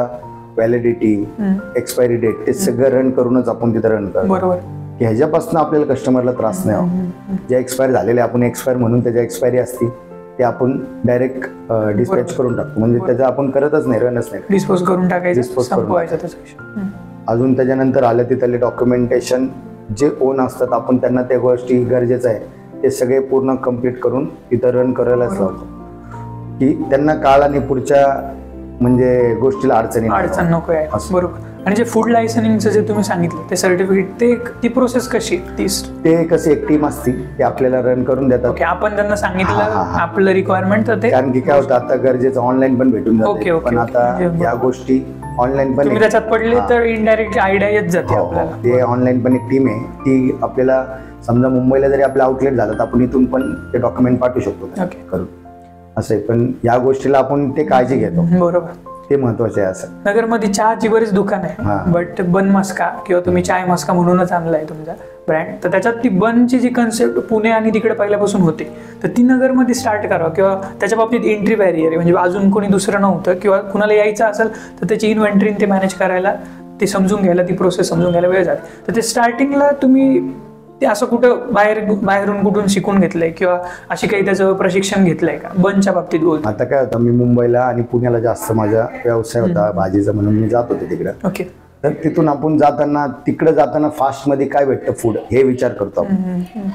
व्हॅलिडिटी, एक्सपायरी डेट ते सगळं रन करूनच आपण तिथं रन करतो की ह्याच्यापासून आपल्याला कस्टमरला त्रास नाही व्हावा. जे एक्सपायर झालेले आपण एक्सपायर म्हणून त्याच्या एक्सपायरी असती ते आपण डायरेक्ट डिस्पॅच करून टाकतो. म्हणजे त्याचं आपण करतच नाही, रनच नाही, डिस्पोज करून टाकायचं. अजून त्याच्यानंतर आलं तिथले डॉक्युमेंटेशन जे ओन असतात आपण त्यांना त्या गोष्टी गरजेचं आहे ते सगळे पूर्ण कम्प्लीट करून तिथं रन करायलाच लावतो की त्यांना काळाने पुढच्या म्हणजे गोष्टीला अडचण नको आहे. बरोबर. आणि जे फूड लायसनिंगचं जे तुम्ही सांगितलं ते सर्टिफिकेट ती प्रोसेस कशी? ते कशी एक टीम असते ते आपल्याला रन करून देतात. ओके. आपण त्यांना सांगितलं आपलं रिक्वायरमेंट तर ते, कारण की काय होतं आता गरजेचं ऑनलाईन पण भेटून जातं. पण आता या गोष्टी ऑनलाईन पण तुम्ही त्याच्यात पडले तर इनडायरेक्ट आयडिया येत जाते आपल्याला. ते ऑनलाईन पण एक टीम आहे ती आपल्याला समजा मुंबईला जरी आपलं आउटलेट झालं तर आपण इथून पण ते डॉक्युमेंट पाठवू शकतो करून. असं आहे. पण या गोष्टीला आपण ते काळजी घेतो. बरोबर. ते महत्वाचं आहे. असं नगरमध्ये चहाची बरीच दुकान आहे, बट बन मस्का किंवा तुम्ही चाय मस्का म्हणूनच आणलाय तुमचा, ब्रँड, तर त्याच्यात ती बनची जी कन्सेप्ट पुणे आणि तिकडे पहिल्यापासून होते, तर ती नगरमध्ये स्टार्ट करावं किंवा त्याच्या बाबतीत एंट्री बॅरियर आहे, म्हणजे अजून कोणी दुसरं नव्हतं किंवा कुणाला यायचं असेल तर त्याची इन्व्हेंटरी ते मॅनेज करायला, ते समजून घ्यायला, ती प्रोसेस समजून घ्यायला वेळ जाते. तर ते स्टार्टिंगला तुम्ही ते असं कुठं बाहेरून कुठून शिकून घेतलंय किंवा अशी काही त्याचं प्रशिक्षण घेतलंय का बनच्या बाबतीत बोलतो? आता काय होतं, मी मुंबईला आणि पुण्याला जास्त माझा व्यवसाय होता भाजीचा, म्हणून मी जात होते तिकडं. ओके. तर तिथून आपण तिकडे जाताना फास्टमध्ये काय भेटतं फूड हे विचार करतो आपण.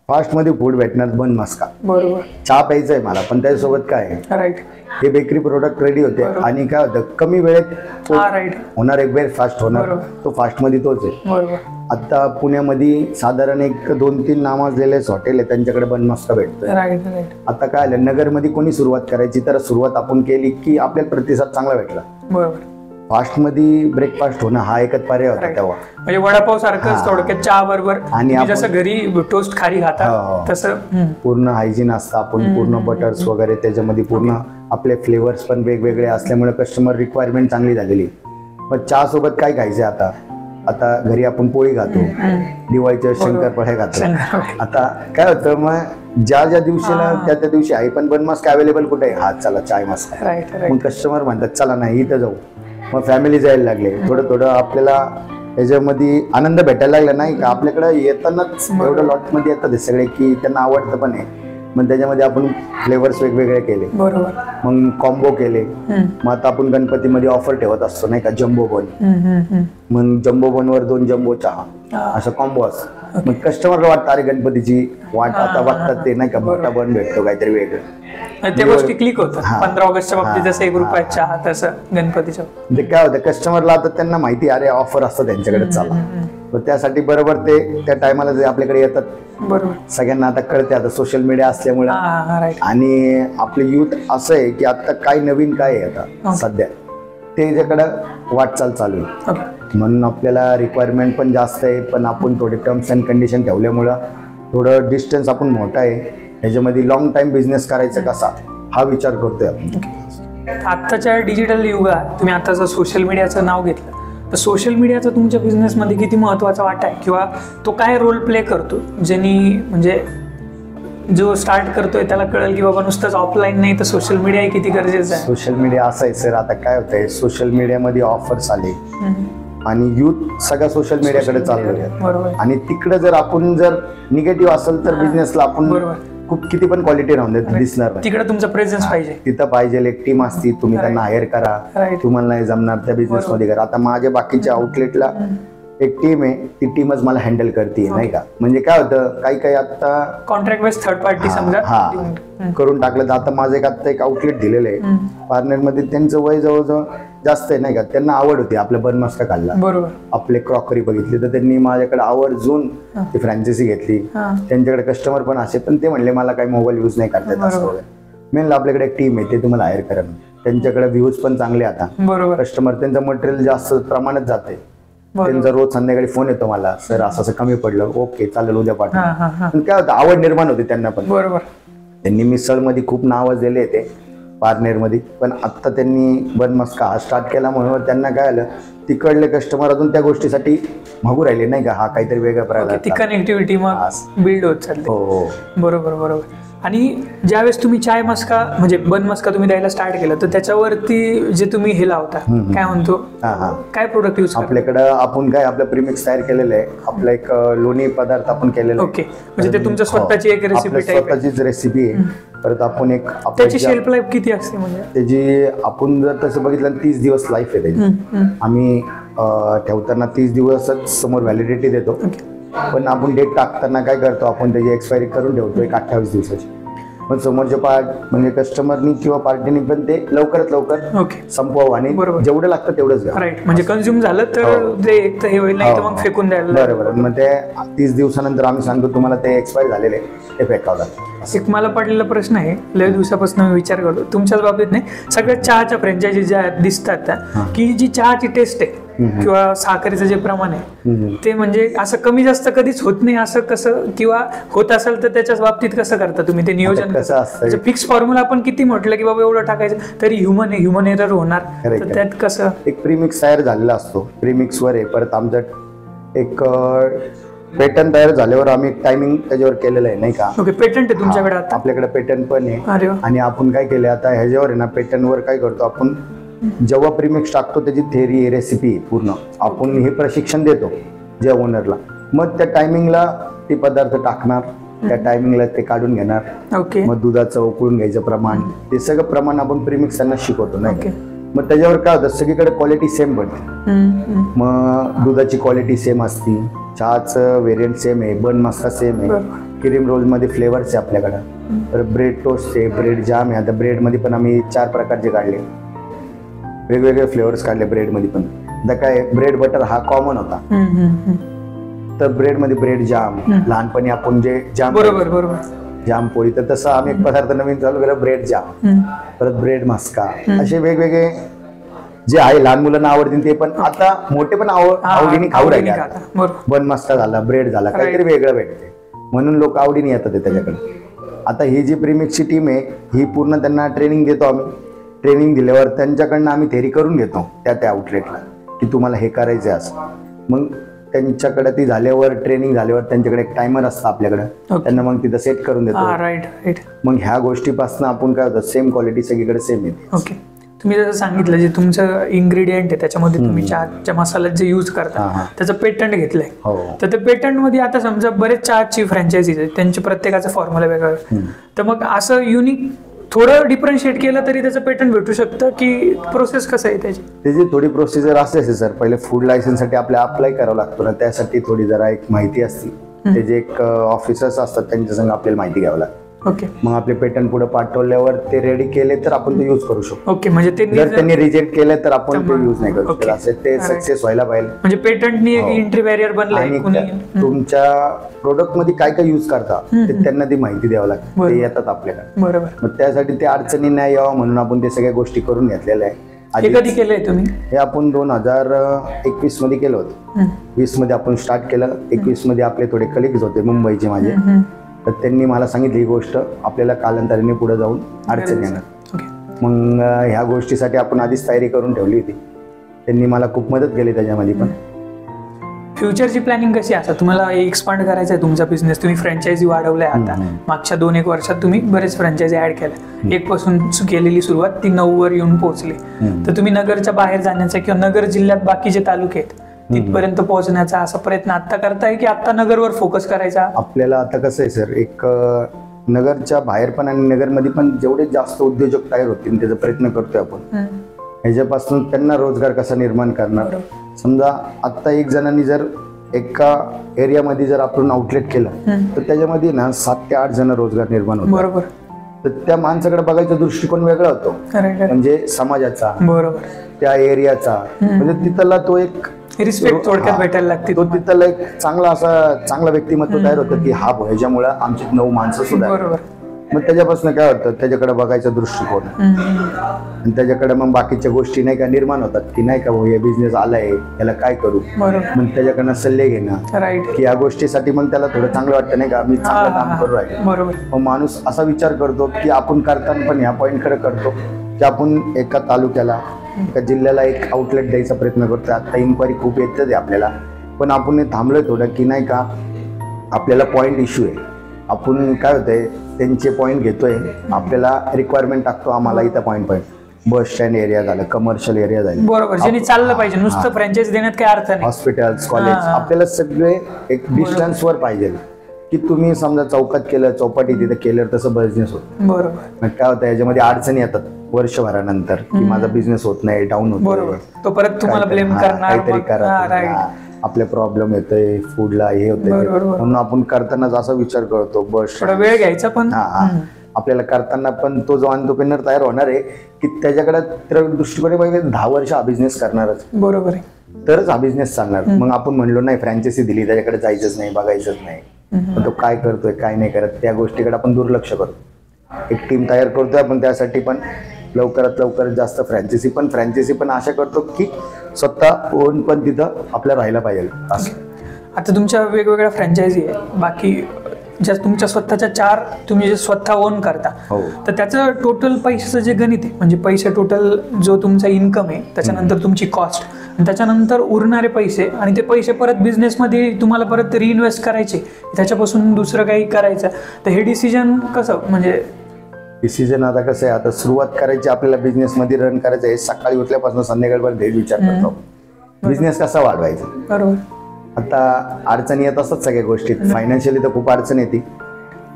फास्टमध्ये फूड भेटणार बन मस्का, बरोबर. चहा प्यायचा आहे मला, पण त्याच्यासोबत काय आहे, राईट, हे बेकरी प्रोडक्ट रेडी होते आणि काय होतं कमी वेळेत होणार, एक ब्रेकफास्ट होणार, तो फास्टमध्ये तोच आहे. बरोबर. आता पुण्यामध्ये साधारण 1-2-3 नावाजलेले हॉटेल आहे, त्यांच्याकडे बन मस्का भेटतोय. आता काय आलं, नगरमध्ये कोणी सुरुवात करायची तर सुरुवात आपण केली की आपल्याला प्रतिसाद चांगला भेटला. बरोबर. फास्टमध्ये ब्रेकफास्ट होणं हा एकच पर्याय होता तेव्हा. म्हणजे वडापाव सारखंच थोडक्यात चहा बरोबर, आणि जसं घरी टोस्ट खारी खाता तसं पूर्ण हायजीन असतं, आपण पूर्ण बटर्स वगैरे त्याच्यामध्ये पूर्ण आपले फ्लेवर्स पण वेगवेगळे असल्यामुळे कस्टमर रिक्वायरमेंट चांगली झालेली. पण चहा सोबत काय खायचं आता घरी आपण पोळी खातो, दिवाळीच्या शंकरपाळ्या खातो. आता काय होतं, मग ज्या दिवशीला त्या दिवशी आहे, पण मस्का अवेलेबल कुठे आहे, हा चला चाय मस्का. मग कस्टमर म्हणतात चला नाही इथं जाऊ, मग फॅमिली जायला लागले. थोडं आपल्याला याच्यामध्ये आनंद भेटायला लागला नाही का, आपल्याकडे येतानाच एवढं लॉटमध्ये येतात हे सगळे की त्यांना आवडतं पण आहे. मग त्याच्यामध्ये आपण फ्लेवर्स वेगवेगळे केले, मग कॉम्बो केले. मग आता आपण गणपतीमध्ये ऑफर ठेवत असतो नाही का, जम्बो बन, मग जम्बो बनवर 2 जम्बो चहा, असं कॉम्बो असतं. मग कस्टमरला वाटतं अरे गणपतीची वाट आता बघतात ते नाही का, मोठा बन भेटतो काहीतरी वेगळं, त्या गोष्टी क्लिक होतं. 15 ऑगस्टच्या बाबतीत जसं 1 रुपयात चहा, तसं गणपतीच्या ते काय होतं, कस्टमरला आता त्यांना माहिती अरे ऑफर असतं त्यांच्याकडे, चला. तर त्यासाठी बरोबर ते त्या टायमाला जे आपल्याकडे येतात. बरोबर. सगळ्यांना आता कळते, आता सोशल मीडिया असल्यामुळे, आणि आपले युथ असं आहे की आता काय नवीन काय आहे आता सध्या त्याच्याकडं वाटचाल चालू आहे. म्हणून आपल्याला रिक्वायरमेंट पण जास्त आहे, पण आपण थोडे टर्म्स अँड कंडिशन ठेवल्यामुळं थोडं डिस्टन्स आपण मोठा आहे, ह्याच्यामध्ये लॉंग टाइम बिझनेस करायचा कसा हा विचार करतोय आपण. आत्ताच्या डिजिटल युगात तुम्ही आता जर सोशल मीडियाचं नाव घेतलं, तर सोशल मीडियाचा तुमच्या बिझनेसमध्ये किती महत्त्वाचा वाटा आहे किंवा तो काय रोल प्ले करतो, ज्यांनी म्हणजे जो स्टार्ट करतोय त्याला कळेल की बाबा नुसतंच ऑफलाईन नाही तर सोशल मीडिया किती गरजेचं आहे? सोशल मीडिया असं आहे सर, आता काय होतंय, सोशल मीडियामध्ये ऑफर्स आले आणि युथ सगळं सोशल मीडियाकडे चाललोय, आणि तिकडे जर आपण निगेटिव्ह असेल तर बिझनेसला आपण खूप किती पण क्वालिटी राहून दिसणार नाही. तिकडे तुमचा प्रेझेन्स पाहिजे, तिथं पाहिजे. एक टीम असती, तुम्ही त्यांना हायर करा, तुम्हाला नाही जमणार त्या बिझनेस मध्ये करा. आता माझ्या बाकीच्या आउटलेटला एक टीम आहे, ती टीमच मला हँडल करते नाही का. म्हणजे काय होतं, काही आता कॉन्ट्रॅक्ट बेस थर्ड पार्टी समजा करून टाकलं. तर आता माझं एक आउटलेट दिलेलं आहे पार्टनर मध्ये, त्यांचं वय जवळजवळ जास्त आहे नाही का, त्यांना आवड होती आपलं बन मस्का खाल्ला, बरोबर, आपले क्रॉकरी बघितली, तर त्यांनी माझ्याकडे आवर्जून ती फ्रँचायझी घेतली. त्यांच्याकडे कस्टमर पण असे, पण ते म्हणले मला काही मोबाईल यूज नाही करता येत असं वगैरे. मेन आपल्याकडे एक टीम आहे, ते तुम्हाला हायर करा. त्यांच्याकडे व्ह्यूज पण चांगले, आता कस्टमर त्यांचं मटेरियल जास्त प्रमाणात जाते. त्यांचा रोज संध्याकाळी फोन येतो मला, सर असं असं कमी पडलं, ओके चालेल उद्या पाठवा. काय होतं, आवड निर्माण होती त्यांना पण. बरोबर. त्यांनी मिसळमध्ये खूप नावाजलेले ते पारनेरमध्ये, पण आत्ता त्यांनी बन मस्का हा स्टार्ट केला म्हणून त्यांना काय आलं, तिकडले कस्टमर अजून त्या गोष्टीसाठी मागू राहिले नाही का, हा काहीतरी वेगळा प्रकार, ती कनेक्टिव्हिटी मग बिल्ड होत चालते. हो बरोबर बरोबर. आणि ज्यावेळेस तुम्ही चाय मस्का म्हणजे बन मस्का तुम्ही द्यायला स्टार्ट केलं, तर त्याच्यावरती जे तुम्ही हे लावता काय म्हणतो, काय प्रोडक्ट यूज? आपल्याकडं आपण काय आपलं प्रीमिक्स तयार केलेलं आहे, आपलं एक लोणी पदार्थ आपण केलेलं आहे. ओके, म्हणजे ते तुमच्या स्वतःची एक रेसिपी, स्वतःचीच रेसिपी आहे. परत आपण एक त्याची शेल्फ लाईफ किती असते, म्हणजे त्याची आपण जर तसं बघितलं 30 दिवस लाईफ आहे त्याची. आम्ही ठेवताना 30 दिवसच समोर व्हॅलिडिटी देतो, पण आपण डेट टाकताना काय करतो, आपण त्याची एक्सपायरी करून ठेवतो 28 दिवसाची. पण समोरच्या म्हणजे कस्टमरनी किंवा पार्टीनी पण ते लवकरात लवकर संपवावं, आणि जेवढं लागतं तेवढंच घ्या. राईट, म्हणजे कन्झ्युम झालं तर ते एक तर हे होईल, नाही तर मग फेकून द्यायला. बरोबर. मग ते 30 दिवसानंतर आम्ही सांगतो तुम्हाला ते एक्सपायर झालेले ते फेकावं लागतं. एक मला पडलेला प्रश्न आहे, लय दिवसापासून मी विचार करतो, तुमच्याच बाबतीत नाही, सगळ्या चहाच्या फ्रँचायझी ज्या दिसतात त्या, की जी चहाची टेस्ट आहे किंवा साखरेचं जे प्रमाण आहे ते म्हणजे असं कमी जास्त कधीच होत नाही, असं कसं, किंवा होत असेल तर त्याच्याच बाबतीत कसं करता तुम्ही ते नियोजन? कसं असतं, फिक्स फॉर्म्युला आपण किती म्हटलं की बाबा एवढं टाकायचं, तरी ह्युमन एरर होणार, तर त्यात कसं? एक प्रीमिक्स तयार झालेला असतो, प्रीमिक्स वर आहे. परत आमचं एक पेटंट तयार झाल्यावर आम्ही एक टायमिंग त्याच्यावर केलेलं आहे नाही का. ओके, पेटंट आहे तुमच्याकडे आता? आपल्याकडे पेटंट पण अरे आहे. वा. आणि आपण काय केलं आता ह्याच्यावर आहे ना, पेटंटवर काय करतो आपण, जेव्हा प्रीमिक्स टाकतो त्याची थेअरी रेसिपी पूर्ण आपण हे प्रशिक्षण देतो ज्या ओनरला, मग त्या टायमिंगला ते पदार्थ टाकणार, त्या टायमिंगला ते काढून घेणार. ओके. मग दुधाचं उकळून घ्यायचं प्रमाण, ते सगळं प्रमाण आपण प्रीमिक्स त्यांना शिकवतो नाही ओके. का. मग त्याच्यावर काय होतं, सगळीकडे क्वालिटी सेम बनते. मग दुधाची क्वालिटी सेम असती, चहाचं व्हेरियंट सेम आहे, बन मस्का सेम आहे, क्रीम रोलमध्ये फ्लेवर्स आहे आपल्याकडं, तर ब्रेड टोस्ट आहे, ब्रेड जाम आहे. आता ब्रेडमध्ये पण आम्ही 4 प्रकारचे काढले, वेगवेगळे फ्लेवर्स काढले ब्रेडमध्ये पण. आता काय ब्रेड बटर हा कॉमन होता, तर ब्रेडमध्ये ब्रेड जाम, लहानपणी आपण जे जाम बरोबर जाम पोळी, तर तसं आम्ही एक पदार्थ नवीन चालू केला, ब्रेड जाम, परत ब्रेड मस्का, असे वेगवेगळे जे आहे लहान मुलांना आवडतील ते पण आता मोठे पण आवडीने खाऊ राहिले. बन मस्का झाला, ब्रेड झाला, काहीतरी वेगळं भेटते म्हणून लोक आवडीने येतात त्याच्याकडे. आता ही जी प्रीमिक्सची टीम आहे ही पूर्ण त्यांना ट्रेनिंग देतो आम्ही. ट्रेनिंग दिल्यावर त्यांच्याकडनं आम्ही थेरी करून घेतो त्या आउटलेटला की तुम्हाला हे करायचं आहे असं. मग त्यांच्याकडे ती झाल्यावर, ट्रेनिंग झाल्यावर त्यांच्याकडे एक टायमर असतं आपल्याकडे, त्यांना मग तिथं सेट करून देतो. मग ह्या गोष्टीपासून आपण काय होतं, सेम क्वालिटी सगळीकडे सेम येते. ओके. तुम्ही जसं सांगितलं जे तुमचं इन्ग्रेडियंट आहे त्याच्यामध्ये तुम्ही चहाच्या मसाल्यात जे यूज करता त्याचं पेटंट घेतलंय, तर ते पेटंट मध्ये आता समजा बरेच चहाची फ्रँचायझीज आहेत, त्यांचे प्रत्येकाचा फॉर्म्युला वेगळा, तर मग असं युनिक थोडं डिफरन्शिएट केलं तरी त्याचं पेटंट भेटू शकतं की प्रोसेस कसं आहे त्याची थोडी प्रोसिजर असते सर. पहिले फूड लायसन्ससाठी आपल्याला अप्लाय करावं लागतो ना, त्यासाठी थोडी जरा एक माहिती असते. ते जे एक ऑफिसर्स असतात त्यांच्या संग आपल्याला माहिती घ्यावं लागतं. ओके. मग आपले पेटंट पुढे पाठवल्यावर ते रेडी केले तर आपण ते यूज करू शकतो. ओके. म्हणजे जर त्यांनी रिजेक्ट केले तर आपण ते यूज नाही करू शकतो. असे ते सक्सेस व्हायला पाहिजे. म्हणजे पेटंटनी एक एंट्री बॅरियर बनलाय. तुमच्या प्रोडक्ट मध्ये काय काय यूज करता ते त्यांना ती माहिती द्यावं लागते, ते येतात आपल्याकडे. बरोबर. मग त्यासाठी ते अडचणी नाही यावं म्हणून आपण ते सगळ्या गोष्टी करून घेतलेल्या आहे. हे कधी केलंय तुम्ही? हे आपण 2021 मध्ये केलं होतं. 20 मध्ये आपण स्टार्ट केलं. 21 मध्ये आपले थोडे कलिग्स होते मुंबईचे माझे, तर त्यांनी मला सांगितली ही गोष्ट आपल्याला कालांतराने पुढे जाऊन अडचण येणार. मग ह्या गोष्टीसाठी आपण आधीच तयारी करून ठेवली होती. त्यांनी मला खूप मदत केली त्याच्यामध्ये. पण फ्युचरची प्लॅनिंग कशी आहे? तुम्हाला एक्सपांड करायचं आहे तुमचा बिझनेस, तुम्ही फ्रँचायझी वाढवलाय आता, मागच्या 2-1 वर्षात तुम्ही बरेच फ्रँचायझी ऍड केल्या, 1 पासून केलेली सुरुवात ती 9 वर येऊन पोहोचली, तर तुम्ही नगरच्या बाहेर जाण्याचा किंवा नगर जिल्ह्यात बाकीचे तालुके आहेत तिथपर्यंत पोहोचण्याचा असा प्रयत्न आता करताय की आता नगरवर फोकस करायचा? आपल्याला आता कसं आहे सर, एक नगरच्या बाहेर पण आणि नगरमध्ये पण जेवढे जास्त उद्योजक तयार होतील त्याचा प्रयत्न करतोय आपण. ह्याच्यापासून त्यांना रोजगार कसा निर्माण करणार. समजा आता एक जणांनी जर एका एरियामध्ये जर आपण आउटलेट केलं तर त्याच्यामध्ये ना 7 ते 8 जण रोजगार निर्माण होतो. बरोबर. तर त्या माणसाकडे बघायचा दृष्टिकोन वेगळा होतो, म्हणजे समाजाचा, बरोबर, त्या एरियाचा, म्हणजे तिथला तो एक रिस्पेक्ट थोडक्यात भेटायला लागते. तो तिथला एक चांगला व्यक्तिमत्व तयार होतं की हा ह्याच्यामुळे आमची 9 माणसं सुद्धा. बरोबर. मग त्याच्यापासून काय होतं, त्याच्याकडे बघायचा दृष्टिकोन आणि त्याच्याकडे मग बाकीच्या गोष्टी नाही का निर्माण होतात की नाही का भाऊ हे बिझनेस आलाय याला काय करू. मग त्याच्याकडनं सल्ले घेणं की या गोष्टीसाठी मग त्याला थोडं चांगलं वाटतं नाही का मी चांगलं काम करू राहिले. मग माणूस असा विचार करतो की आपण करताना पण ह्या पॉईंटकडे करतो की आपण एका तालुक्याला एका जिल्ह्याला एक आउटलेट द्यायचा प्रयत्न करतो. आता इन्क्वायरी खूप येतच आहे आपल्याला, पण आपण थांबलोय थोडं की नाही का आपल्याला पॉईंट इश्यू आहे. आपण काय होतंय त्यांचे पॉईंट घेतोय, आपल्याला रिक्वायरमेंट टाकतो आम्हाला इथं पॉईंट बस स्टँड एरिया झालं, कमर्शियल एरिया झालं, बरोबर, ज्यांनी चाललं पाहिजे. नुसतं फ्रँचाइज देण्यात काय अर्थ नाही. हॉस्पिटल्स, कॉलेज, आपल्याला सगळे एक डिस्टन्सवर पाहिजे की तुम्ही समजा चौकात केलं, चौपाटी तिथे केलं तसं बिझनेस होत. बरोबर. मग काय होतं याच्यामध्ये अडचणी येतात वर्षभरानंतर की माझा बिझनेस होत नाही, डाऊन होतो, तो परत तुम्हाला ब्लेम करणार, काहीतरी करा, आपले प्रॉब्लेम येतोय, फूडला हे होतंय, म्हणून आपण करतानाच असा विचार करतो बस थोडा वेळ घ्यायचा. पण आपल्याला करताना पण तो जो एंटरप्रेन्योर तयार होणार आहे की त्याच्याकडे दृष्टिकोन पाहिजे 10 वर्ष हा बिझनेस करणारच. बरोबर आहे, तरच हा बिझनेस चालणार. मग आपण म्हणलो नाही फ्रँचायझी दिली त्याच्याकडे जायचंच नाही, बघायचंच नाही, पण तो काय करतोय काय नाही करत त्या गोष्टीकडे आपण दुर्लक्ष करतो. एक टीम तयार करतोय आपण त्यासाठी, पण लवकरात लवकर जास्त फ्रँचायझी पण आशा करतो की स्वतः ओन पण तिथं आपल्याला राहायला पाहिजे असं. आता तुमच्या वेगवेगळ्या फ्रँचायझी आहे, बाकी ज्या तुमच्या स्वतःच्या 4 तुम्ही जे स्वतः ओन करता, तर त्याचं टोटल पैशाचं जे गणित आहे, म्हणजे पैसे टोटल जो तुमचा इन्कम आहे त्याच्यानंतर तुमची कॉस्ट आणि त्याच्यानंतर उरणारे पैसे आणि ते पैसे परत बिझनेसमध्ये तुम्हाला परत रिइन्व्हेस्ट करायचे, त्याच्यापासून दुसरं काही करायचं, तर हे डिसिजन कसं म्हणजे डिसिजन आता कसं आहे, आता सुरुवात करायची आपल्याला बिझनेसमध्ये रन करायचं आहे, सकाळी उठल्यापासून संध्याकाळपर्यंत हेच विचार करतो बिझनेस कसा वाढवायचा. बरोबर. आता अडचणी येत असतात सगळ्या गोष्टीत, फायनान्शियली तर खूप अडचण येते,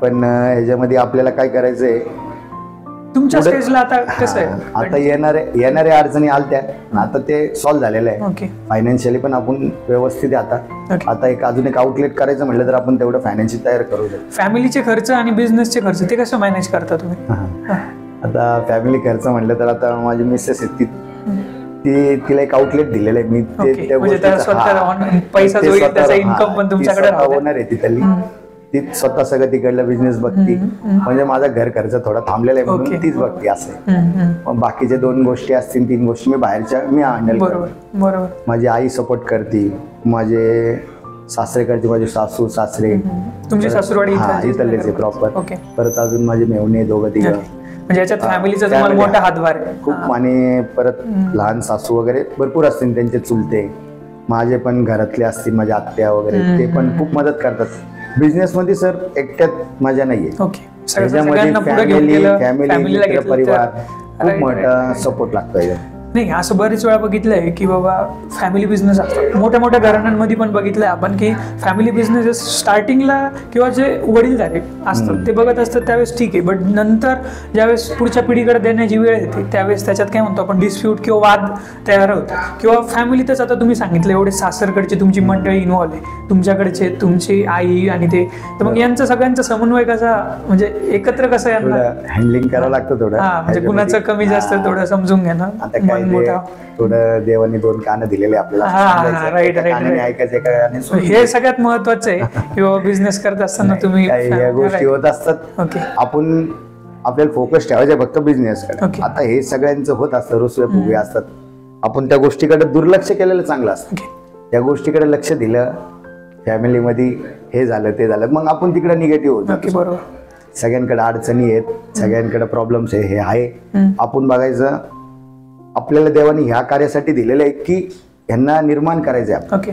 पण ह्याच्यामध्ये आपल्याला काय करायचं आहे, तुमच्या स्टेजला आता कसं आहे, आता येणाऱ्या अडचणी आलत्या, आता ते सॉल्व्ह झालेलं आहे. ओके. फायनान्शियली पण आपण व्यवस्थित आहे. आता अजून एक आउटलेट करायचं म्हटलं तर आपण तेवढं फायनान्शियल तयार करू शकतो. फॅमिलीचे खर्च आणि बिझनेसचे खर्च ते कसं मॅनेज करता तुम्ही? आता फॅमिली खर्च म्हटलं तर आता माझी मिसेस आहे, तिला एक आउटलेट दिलेलं आहे मी, पैसा त्याचा इन्कम पण तुमच्याकडे होणार आहे. ती स्वतः सगळं तिकडला बिझनेस बघती, म्हणजे माझा घर खर्च थोडा थांबलेला आहे म्हणून तीच बघती असं. मग बाकीच्या 2 गोष्टी असतील 3 गोष्टी मी हँडल करतो. बरोबर. माझी आई सपोर्ट करते, माझे सासरेकडचे माझे सासू सासरे, तुमची सासूरवाडी इथलेच आहे प्रॉपर. परत अजून माझे मेवणे 2-3, म्हणजे याच्यात फॅमिलीचा तुम्हाला मोठा हातभार आहे खूप. आणि परत लहान सासू वगैरे भरपूर असतील, त्यांचे चुलते माझे पण घरातले असतील, माझ्या आत्या वगैरे, ते पण खूप मदत करतात बिझनेस मध्ये. सर एकट्यात मजा नाहीये, त्याच्यामध्ये फॅमिली परिवार खूप मोठा सपोर्ट लागतोय. नाही, असं बरेच वेळा बघितलंय की बाबा फॅमिली बिझनेस असतात, मोठ्या मोठ्या घराण्यांमध्ये पण बघितलंय आपण की फॅमिली बिझनेस स्टार्टिंगला किंवा जे वडीलधारे असतात ते बघत असतात त्यावेळेस ठीक आहे, बट नंतर ज्यावेळेस पुढच्या पिढीकडे देण्याची वेळ येते त्यावेळेस त्याच्यात काय म्हणतो आपण डिस्प्यूट किंवा वाद तयार होतात. किंवा फॅमिलीतच आता तुम्ही सांगितलं एवढे सासरकडचे तुमची मंडळी इन्व्हॉल्व आहे, तुमच्याकडचे तुमची आई आणि ते, तर मग यांचा सगळ्यांचा समन्वय कसा म्हणजे एकत्र कसं यांना हँडलिंग करावं लागतं थोडं. म्हणजे कुणाचं कमी जास्त थोडं समजून घेणं. थोडं देवाने 2 कान दिलेले आपल्याला, राईट ऐकायचं. हे सगळ्यात महत्वाचं आहे किंवा बिझनेस करत असताना तुम्ही या गोष्टी होत असतात. आपण आपल्याला फोकस ठेवायचा फक्त बिझनेस कडे. आता हे सगळ्यांचं होत असतं, रुसवे फुगे असतात, आपण त्या गोष्टीकडे दुर्लक्ष केलेलं चांगलं असतं. त्या गोष्टीकडे लक्ष दिलं, फॅमिलीमध्ये हे झालं ते झालं, मग आपण तिकडे निगेटिव्ह होतो. बरोबर. सगळ्यांकडे अडचणी आहेत, सगळ्यांकडे प्रॉब्लेम्स आहे, हे आहे. आपण बघायचं आपल्याला देवाने ह्या कार्यासाठी दिलेलं आहे की ह्यांना निर्माण करायचं आहे,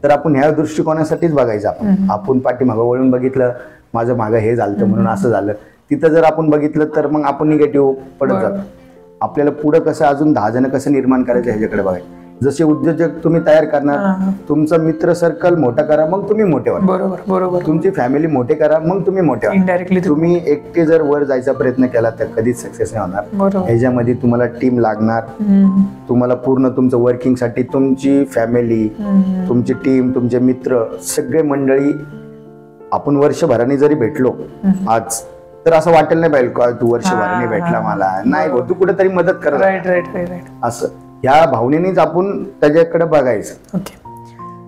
तर आपण ह्या दृष्टिकोनासाठीच बघायचं. आपण पाठीमागं वळून बघितलं, माझं मागं हे झालं म्हणून असं झालं, तिथं जर आपण बघितलं तर मग आपण निगेटिव्ह पडत जातो. आपल्याला पुढं कसं अजून 10 जण कसं निर्माण करायचं ह्याच्याकडे बघायचं. जसे उद्योजक तुम्ही तयार करणार, तुमचा मित्र सर्कल मोठा करा, मग तुम्ही मोठे व्हा. बरोबर. तुमची फॅमिली मोठे करा, मग तुम्ही मोठे व्हा. इनडायरेक्टली तुम्ही एकटे जर वर जायचा प्रयत्न केला तर कधीच सक्सेस नाही होणार. ह्याच्यामध्ये तुम्हाला टीम लागणार, तुम्हाला पूर्ण तुमचं वर्किंग साठी तुमची फॅमिली, तुमची टीम, तुमचे मित्र, सगळे मंडळी. आपण वर्षभराने जरी भेटलो आज तर असं वाटेल नाही पाहिजे तू वर्षभराने भेटला मला, नाही तू कुठेतरी मदत कर, असं ह्या भावनेनेच आपण त्याच्याकडे बघायचं.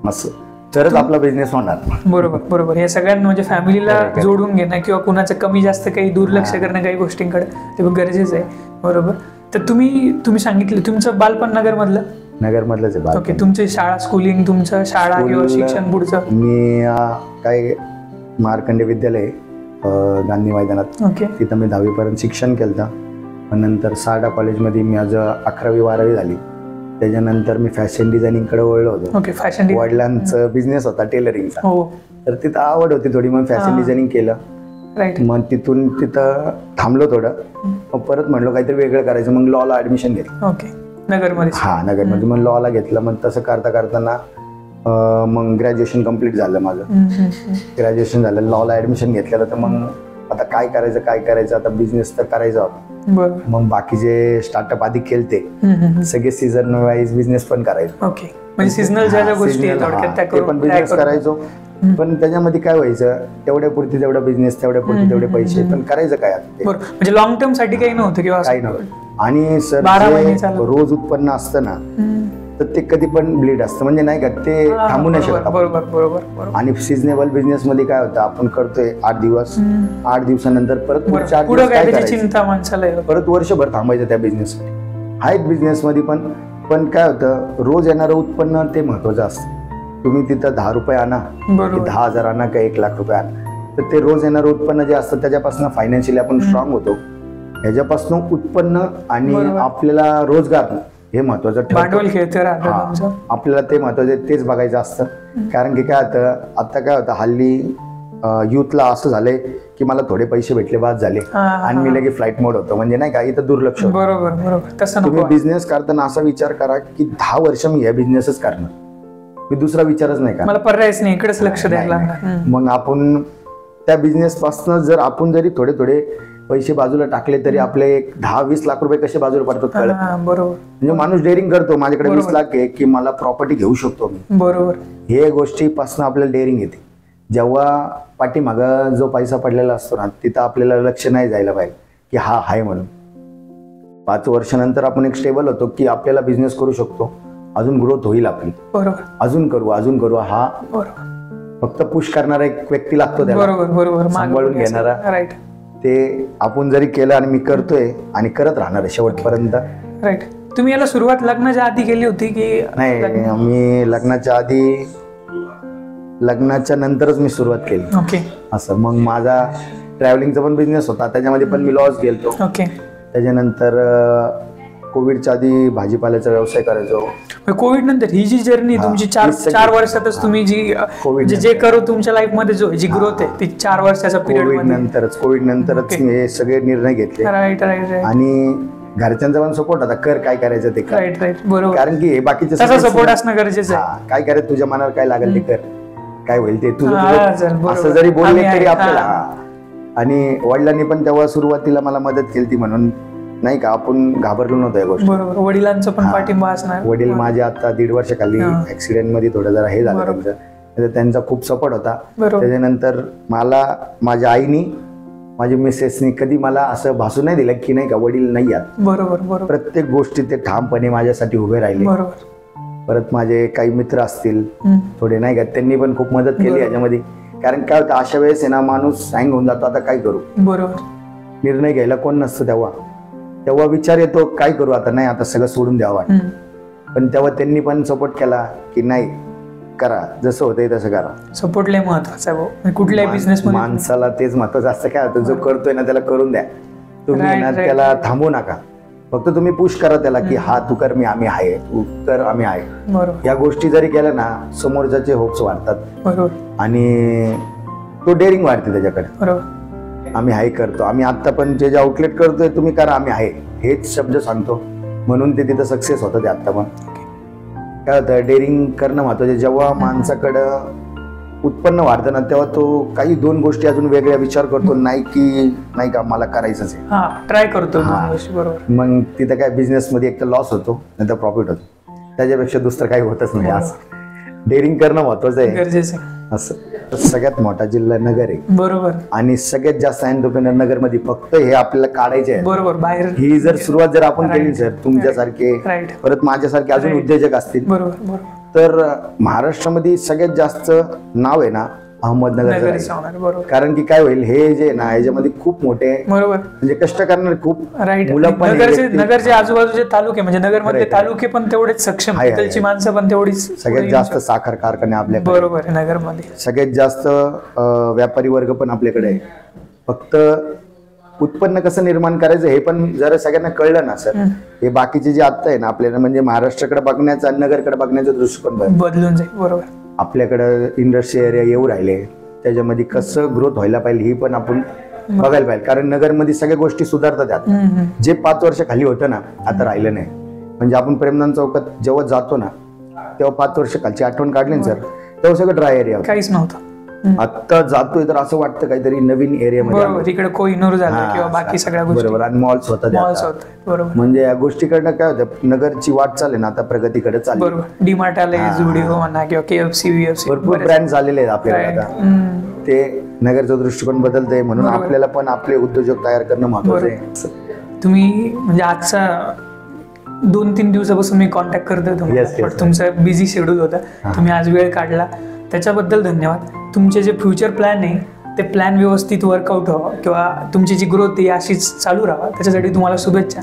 असं तरच आपला बिझनेस होणार. बरोबर. हे सगळ्यांना म्हणजे फॅमिलीला जोडून घेणं किंवा कुणाचं कमी जास्त काही दुर्लक्ष करणं काही गोष्टींकडे ते गरजेचं आहे. बरोबर. तर तुम्ही सांगितलं तुमचं बालपण नगरमधलंच आहे. ओके. तुमची शाळा, स्कूलिंग, तुमचं शाळा किंवा शिक्षण पुढचं? मी काय मार्कंडे विद्यालय गांधी मैदानात, तिथं मी 10वी पर्यंत शिक्षण केलं. नंतर सारडा कॉलेजमध्ये मी आज 11वी 12वी झाली. त्याच्यानंतर मी फॅशन डिझायनिंग कडे वळलो होतो. वडिलांचा बिझनेस होता टेलरिंगचा, तर तिथं आवड होती थोडी, मग फॅशन डिझायनिंग केलं. मग तिथं थांबलो थोडं, मग परत म्हणलो काहीतरी वेगळं करायचं, मग लॉला ऍडमिशन घेतलं. नगरमध्ये मग लॉला घेतलं. मग तसं करताना मग ग्रॅज्युएशन कम्प्लीट झालं माझं. ग्रॅज्युएशन झालं, लॉला ऍडमिशन घेतलेलं. तर मग आता काय करायचं आता बिझनेस तर करायचा होता. मग बाकीचे स्टार्टअप आधी केलते, सगळे सीझन वाईज बिझनेस पण करायचो. म्हणजे सीझनल ज्या गोष्टी पण बिझनेस करायचो. पण त्याच्यामध्ये काय व्हायचं, तेवढ्यापुरती तेवढा बिझनेस, तेवढ्यापुरती तेवढे पैसे, पण करायचं काय म्हणजे लॉंग टर्म साठी काही नव्हतं किंवा काही नव्हतं. आणि सर रोज उत्पन्न असतं ना, तर ते कधी पण ब्लीड असतं, म्हणजे नाही का ते थांबू नाही शकत. बरोबर. आणि सिजनेबल बिझनेस मध्ये काय होतं, आपण करतोय 8 दिवस, 8 दिवसानंतर परत चिंता माणसाला, परत वर्षभर थांबायचं त्या बिझनेस साठी. आहेत बिझनेस मध्ये पण काय होतं, रोज येणारं उत्पन्न ते महत्वाचं असतं. तुम्ही तिथं 10 रुपये आणा, 10,000 आणा का 1,00,000 रुपये आणा, तर ते रोज येणारं उत्पन्न जे असतं त्याच्यापासून फायनान्शियली आपण स्ट्रॉंग होतो. ह्याच्यापासून उत्पन्न आणि आपल्याला रोजगार हे महत्वाचं ठरतं. भांडवल खेळतं राहतं हा, तुमचं. आपल्याला ते महत्वाचं आहे, तेच बघायचं असतं. कारण की काय होतं, आता काय होतं हल्ली युथला असं झालंय की मला थोडे पैसे भेटले बाद झाले आणि मी लगेच फ्लाईट मोड होतो, म्हणजे नाही का, इथं दुर्लक्ष होतं. बरोबर बरोबर, तसं तुम्ही नको. बिझनेस करताना असा विचार करा की 10 वर्ष मी या बिझनेसच करणार, मी दुसरा विचारच नाही करणार. मला पर्यायच नाही, इकडेच लक्ष द्यायला लागणार. मग आपण त्या बिझनेस पासून जर आपण जरी थोडे थोडे पैसे बाजूला टाकले तरी आपले 10-20 लाख रुपये कसे बाजूला पडतात कळत. बरोबर. म्हणजे माणूस डेअरिंग करतो, माझ्याकडे 20 लाख आहे की मला प्रॉपर्टी घेऊ शकतो मी. बरोबर. हे गोष्टीपासून आपल्याला डेअरिंग येते. जेव्हा पाठीमागं जो पैसा पडलेला असतो ना, तिथं आपल्याला लक्ष नाही जायला पाहिजे की हा आहे म्हणून. 5 वर्षानंतर आपण एक स्टेबल होतो की आपल्याला बिझनेस करू शकतो, अजून ग्रोथ होईल आपली. बरोबर. अजून करू हा बरोबर. फक्त पुश करणारा एक व्यक्ती लागतो त्याला, बरोबर बरोबर, सांभाळून घेणारा. राईट. ते आपण जरी केलं आणि मी करतोय आणि करत राहणार आहे शेवटपर्यंत. राईट. तुम्ही याला सुरुवात लग्नाच्या आधी केली होती की नाही, मी लग्नाच्या नंतरच मी सुरुवात केली. ओके. असं मग माझा ट्रॅव्हलिंगचा पण बिझनेस होता, त्याच्यामध्ये पण मी लॉस गेलतो. ओके. त्याच्यानंतर कोविडच्या आधी भाजीपाल्याचा व्यवसाय करायचो. कोविड नंतर ही जी जर्नी तुमची 4 वर्षातच तुम्ही जी जे करू तुमच्या लाईफ मध्ये जो जी ग्रोथ आहे ती 4 वर्षाचा पिरियड कोविड नंतरच मी हे सगळे निर्णय घेतले. Right right right. आणि घरच्यांचा पण सपोर्ट होता, कर काय करायचं ते कर. राईट राईट, बरोबर. कारण की हे बाकीचे तसा सपोर्ट असणं गरजेचं आहे. काय करायचं, तुझ्या मनावर काय लागेल ते कर, काय होईल ते तुझं बरोबर. असं जरी बोलले तरी आपल्याला. आणि वडिलांनी पण तेव्हा सुरुवातीला मला मदत केली ती, म्हणून नाही का आपण घाबरलो नव्हतो या गोष्टी. बरोबर. वडिलांचं पण पाठिंबा असणार. वडील माझे आता 1.5 वर्षाखाली ऍक्सिडेंट मध्ये थोडं जरा हे झालं त्यांचं, त्यांचा खूप सपोर्ट होता. त्याच्यानंतर मला माझ्या आईनी, माझ्या मिसेसनी कधी मला असं भासू नाही दिलं की नाही का वडील नाही आहेत. बरोबर बरोबर. प्रत्येक गोष्टी ते ठामपणे माझ्यासाठी उभे राहिले. बरोबर. परत माझे काही मित्र असतील थोडे नाही का, त्यांनी पण खूप मदत केली याच्यामध्ये. कारण काय होतं अशा वेळेस आहे ना, माणूस हँग होऊन जातो, आता काय करू. बरोबर. निर्णय घ्यायला कोण नसतं तेव्हा विचार येतो काय करू आता, नाही आता सगळं सोडून द्यावं. पण तेव्हा त्यांनी पण सपोर्ट केला की नाही करा, जसं होतंय तसं करा. सपोर्ट लय महत्वाचा आहे भाऊ कुठल्याही बिझनेस मध्ये. माणसाला तेच महत्वाचं असतं. काय होतं, जो करतोय ना त्याला करून द्या तुम्ही ना, त्याला थांबू नका. फक्त तुम्ही पुश करा त्याला की हा तू कर, आम्ही आहे, तू कर, आम्ही आहे. बरोबर. या गोष्टी जरी केल्या ना, समोरच्याचे होप्स वाढतात. बरोबर. आणि तो डेअरिंग वाढते त्याच्याकडे. बरोबर. आम्ही हाय करतो, आम्ही आता पण जे आउटलेट करतोय तुम्ही करा, आम्ही आहे, हेच शब्द सांगतो. म्हणून ते तिथं सक्सेस होतं. ते आता पण काय होतं, डेअरिंग करणं महत्वाचं. जेव्हा माणसाकडं उत्पन्न वाढतं ना, तेव्हा तो काही 2 गोष्टी अजून वेगळ्या विचार करतो, नाही की नाही का मला करायचंच आहे, ट्राय करतो. बरोबर. मग तिथं काय बिझनेस मध्ये एक तर लॉस होतो, नाही तर प्रॉफिट होतो. त्याच्यापेक्षा दुसरं काही होतच नाही. असं डेअरिंग करणं महत्वाचं आहे, गरजेचं आहे. असं सगळ्यात मोठा जिल्हा नगर आहे. बरोबर. आणि सगळ्यात जास्त एंटरप्रेनर नगर मध्ये. फक्त हे आपल्याला काढायचे आहे. बरोबर. बाहेर ही जर सुरुवात जर आपण केली सर, तुमच्यासारखे परत माझ्यासारखे अजून उद्योजक असतील, बरोबर, तर महाराष्ट्रामध्ये सगळ्यात जास्त नाव आहे ना अहमदनगर. कारण की काय होईल, हे जे ना याच्यामध्ये खूप मोठे बरोबर म्हणजे कष्ट करणारे खूप मुलं पण, नगरचे आजूबाजूचे तालुके म्हणजे नगरमध्ये तालुके पण तेवढेच सक्षम, तिथलची माणसं पण तेवढीच. सगळ्यात जास्त साखर कारखाने आपल्याकडे. बरोबर. नगरमध्ये सगळ्यात जास्त व्यापारी वर्ग पण आपल्याकडे आहे. फक्त उत्पन्न कसं निर्माण करायचं हे पण जरा सगळ्यांना कळलं ना सर, हे बाकीचे जे आता आहे ना आपल्याला, म्हणजे महाराष्ट्राकडे बघण्याचा आणि नगरकडे बघण्याचा दृष्टिकोन बदलून जाईल. बरोबर. आपल्याकडं इंडस्ट्री एरिया येऊ राहिले, त्याच्यामध्ये कसं ग्रोथ व्हायला पाहिजे ही पण आपण बघायला पाहिजे. कारण नगरमध्ये सगळ्या गोष्टी सुधारतात. आता जे 5 वर्ष खाली होतं ना, आता राहिलं नाही. म्हणजे आपण प्रेमदान चौकात जेव्हा जातो ना, तेव्हा 5 वर्ष खालची आठवण काढली ना सर, तेव्हा सगळं ड्राय एरिया काहीच नव्हतं. आता जातोय तर असं वाटतं काहीतरी नवीन एरियामध्ये. इकडे कोहिनूर झालं किंवा बाकी सगळ्या गोष्टी. बरोबर. आणि मॉल्स होतात. बरोबर. म्हणजे या गोष्टीकडनं काय होतं, नगरची वाट चालली ना आता प्रगतीकडे चालली. बरोबर. डीमार्ट आले, झुडिओ म्हणा किंवा KFC, VFC, भरपूर ब्रँड झालेले आहेत आपल्याकडे आता. ते नगरचा दृष्टिकोन बदलतंय, म्हणून आपल्याला पण आपले उद्योजक तयार करणं महत्वाचं आहे. तुम्ही म्हणजे आजचा 2-3 दिवसापासून मी कॉन्टॅक्ट करतोय तुम्हाला, तुमचं बिझी शेड्यूल होतं, तुम्ही आज वेळ काढला त्याच्याबद्दल धन्यवाद. तुमचे जे फ्युचर प्लॅन आहे ते प्लॅन व्यवस्थित वर्कआउट व्हावं किंवा तुमची जी ग्रोथ आहे अशीच चालू राहावं, त्याच्यासाठी तुम्हाला शुभेच्छा.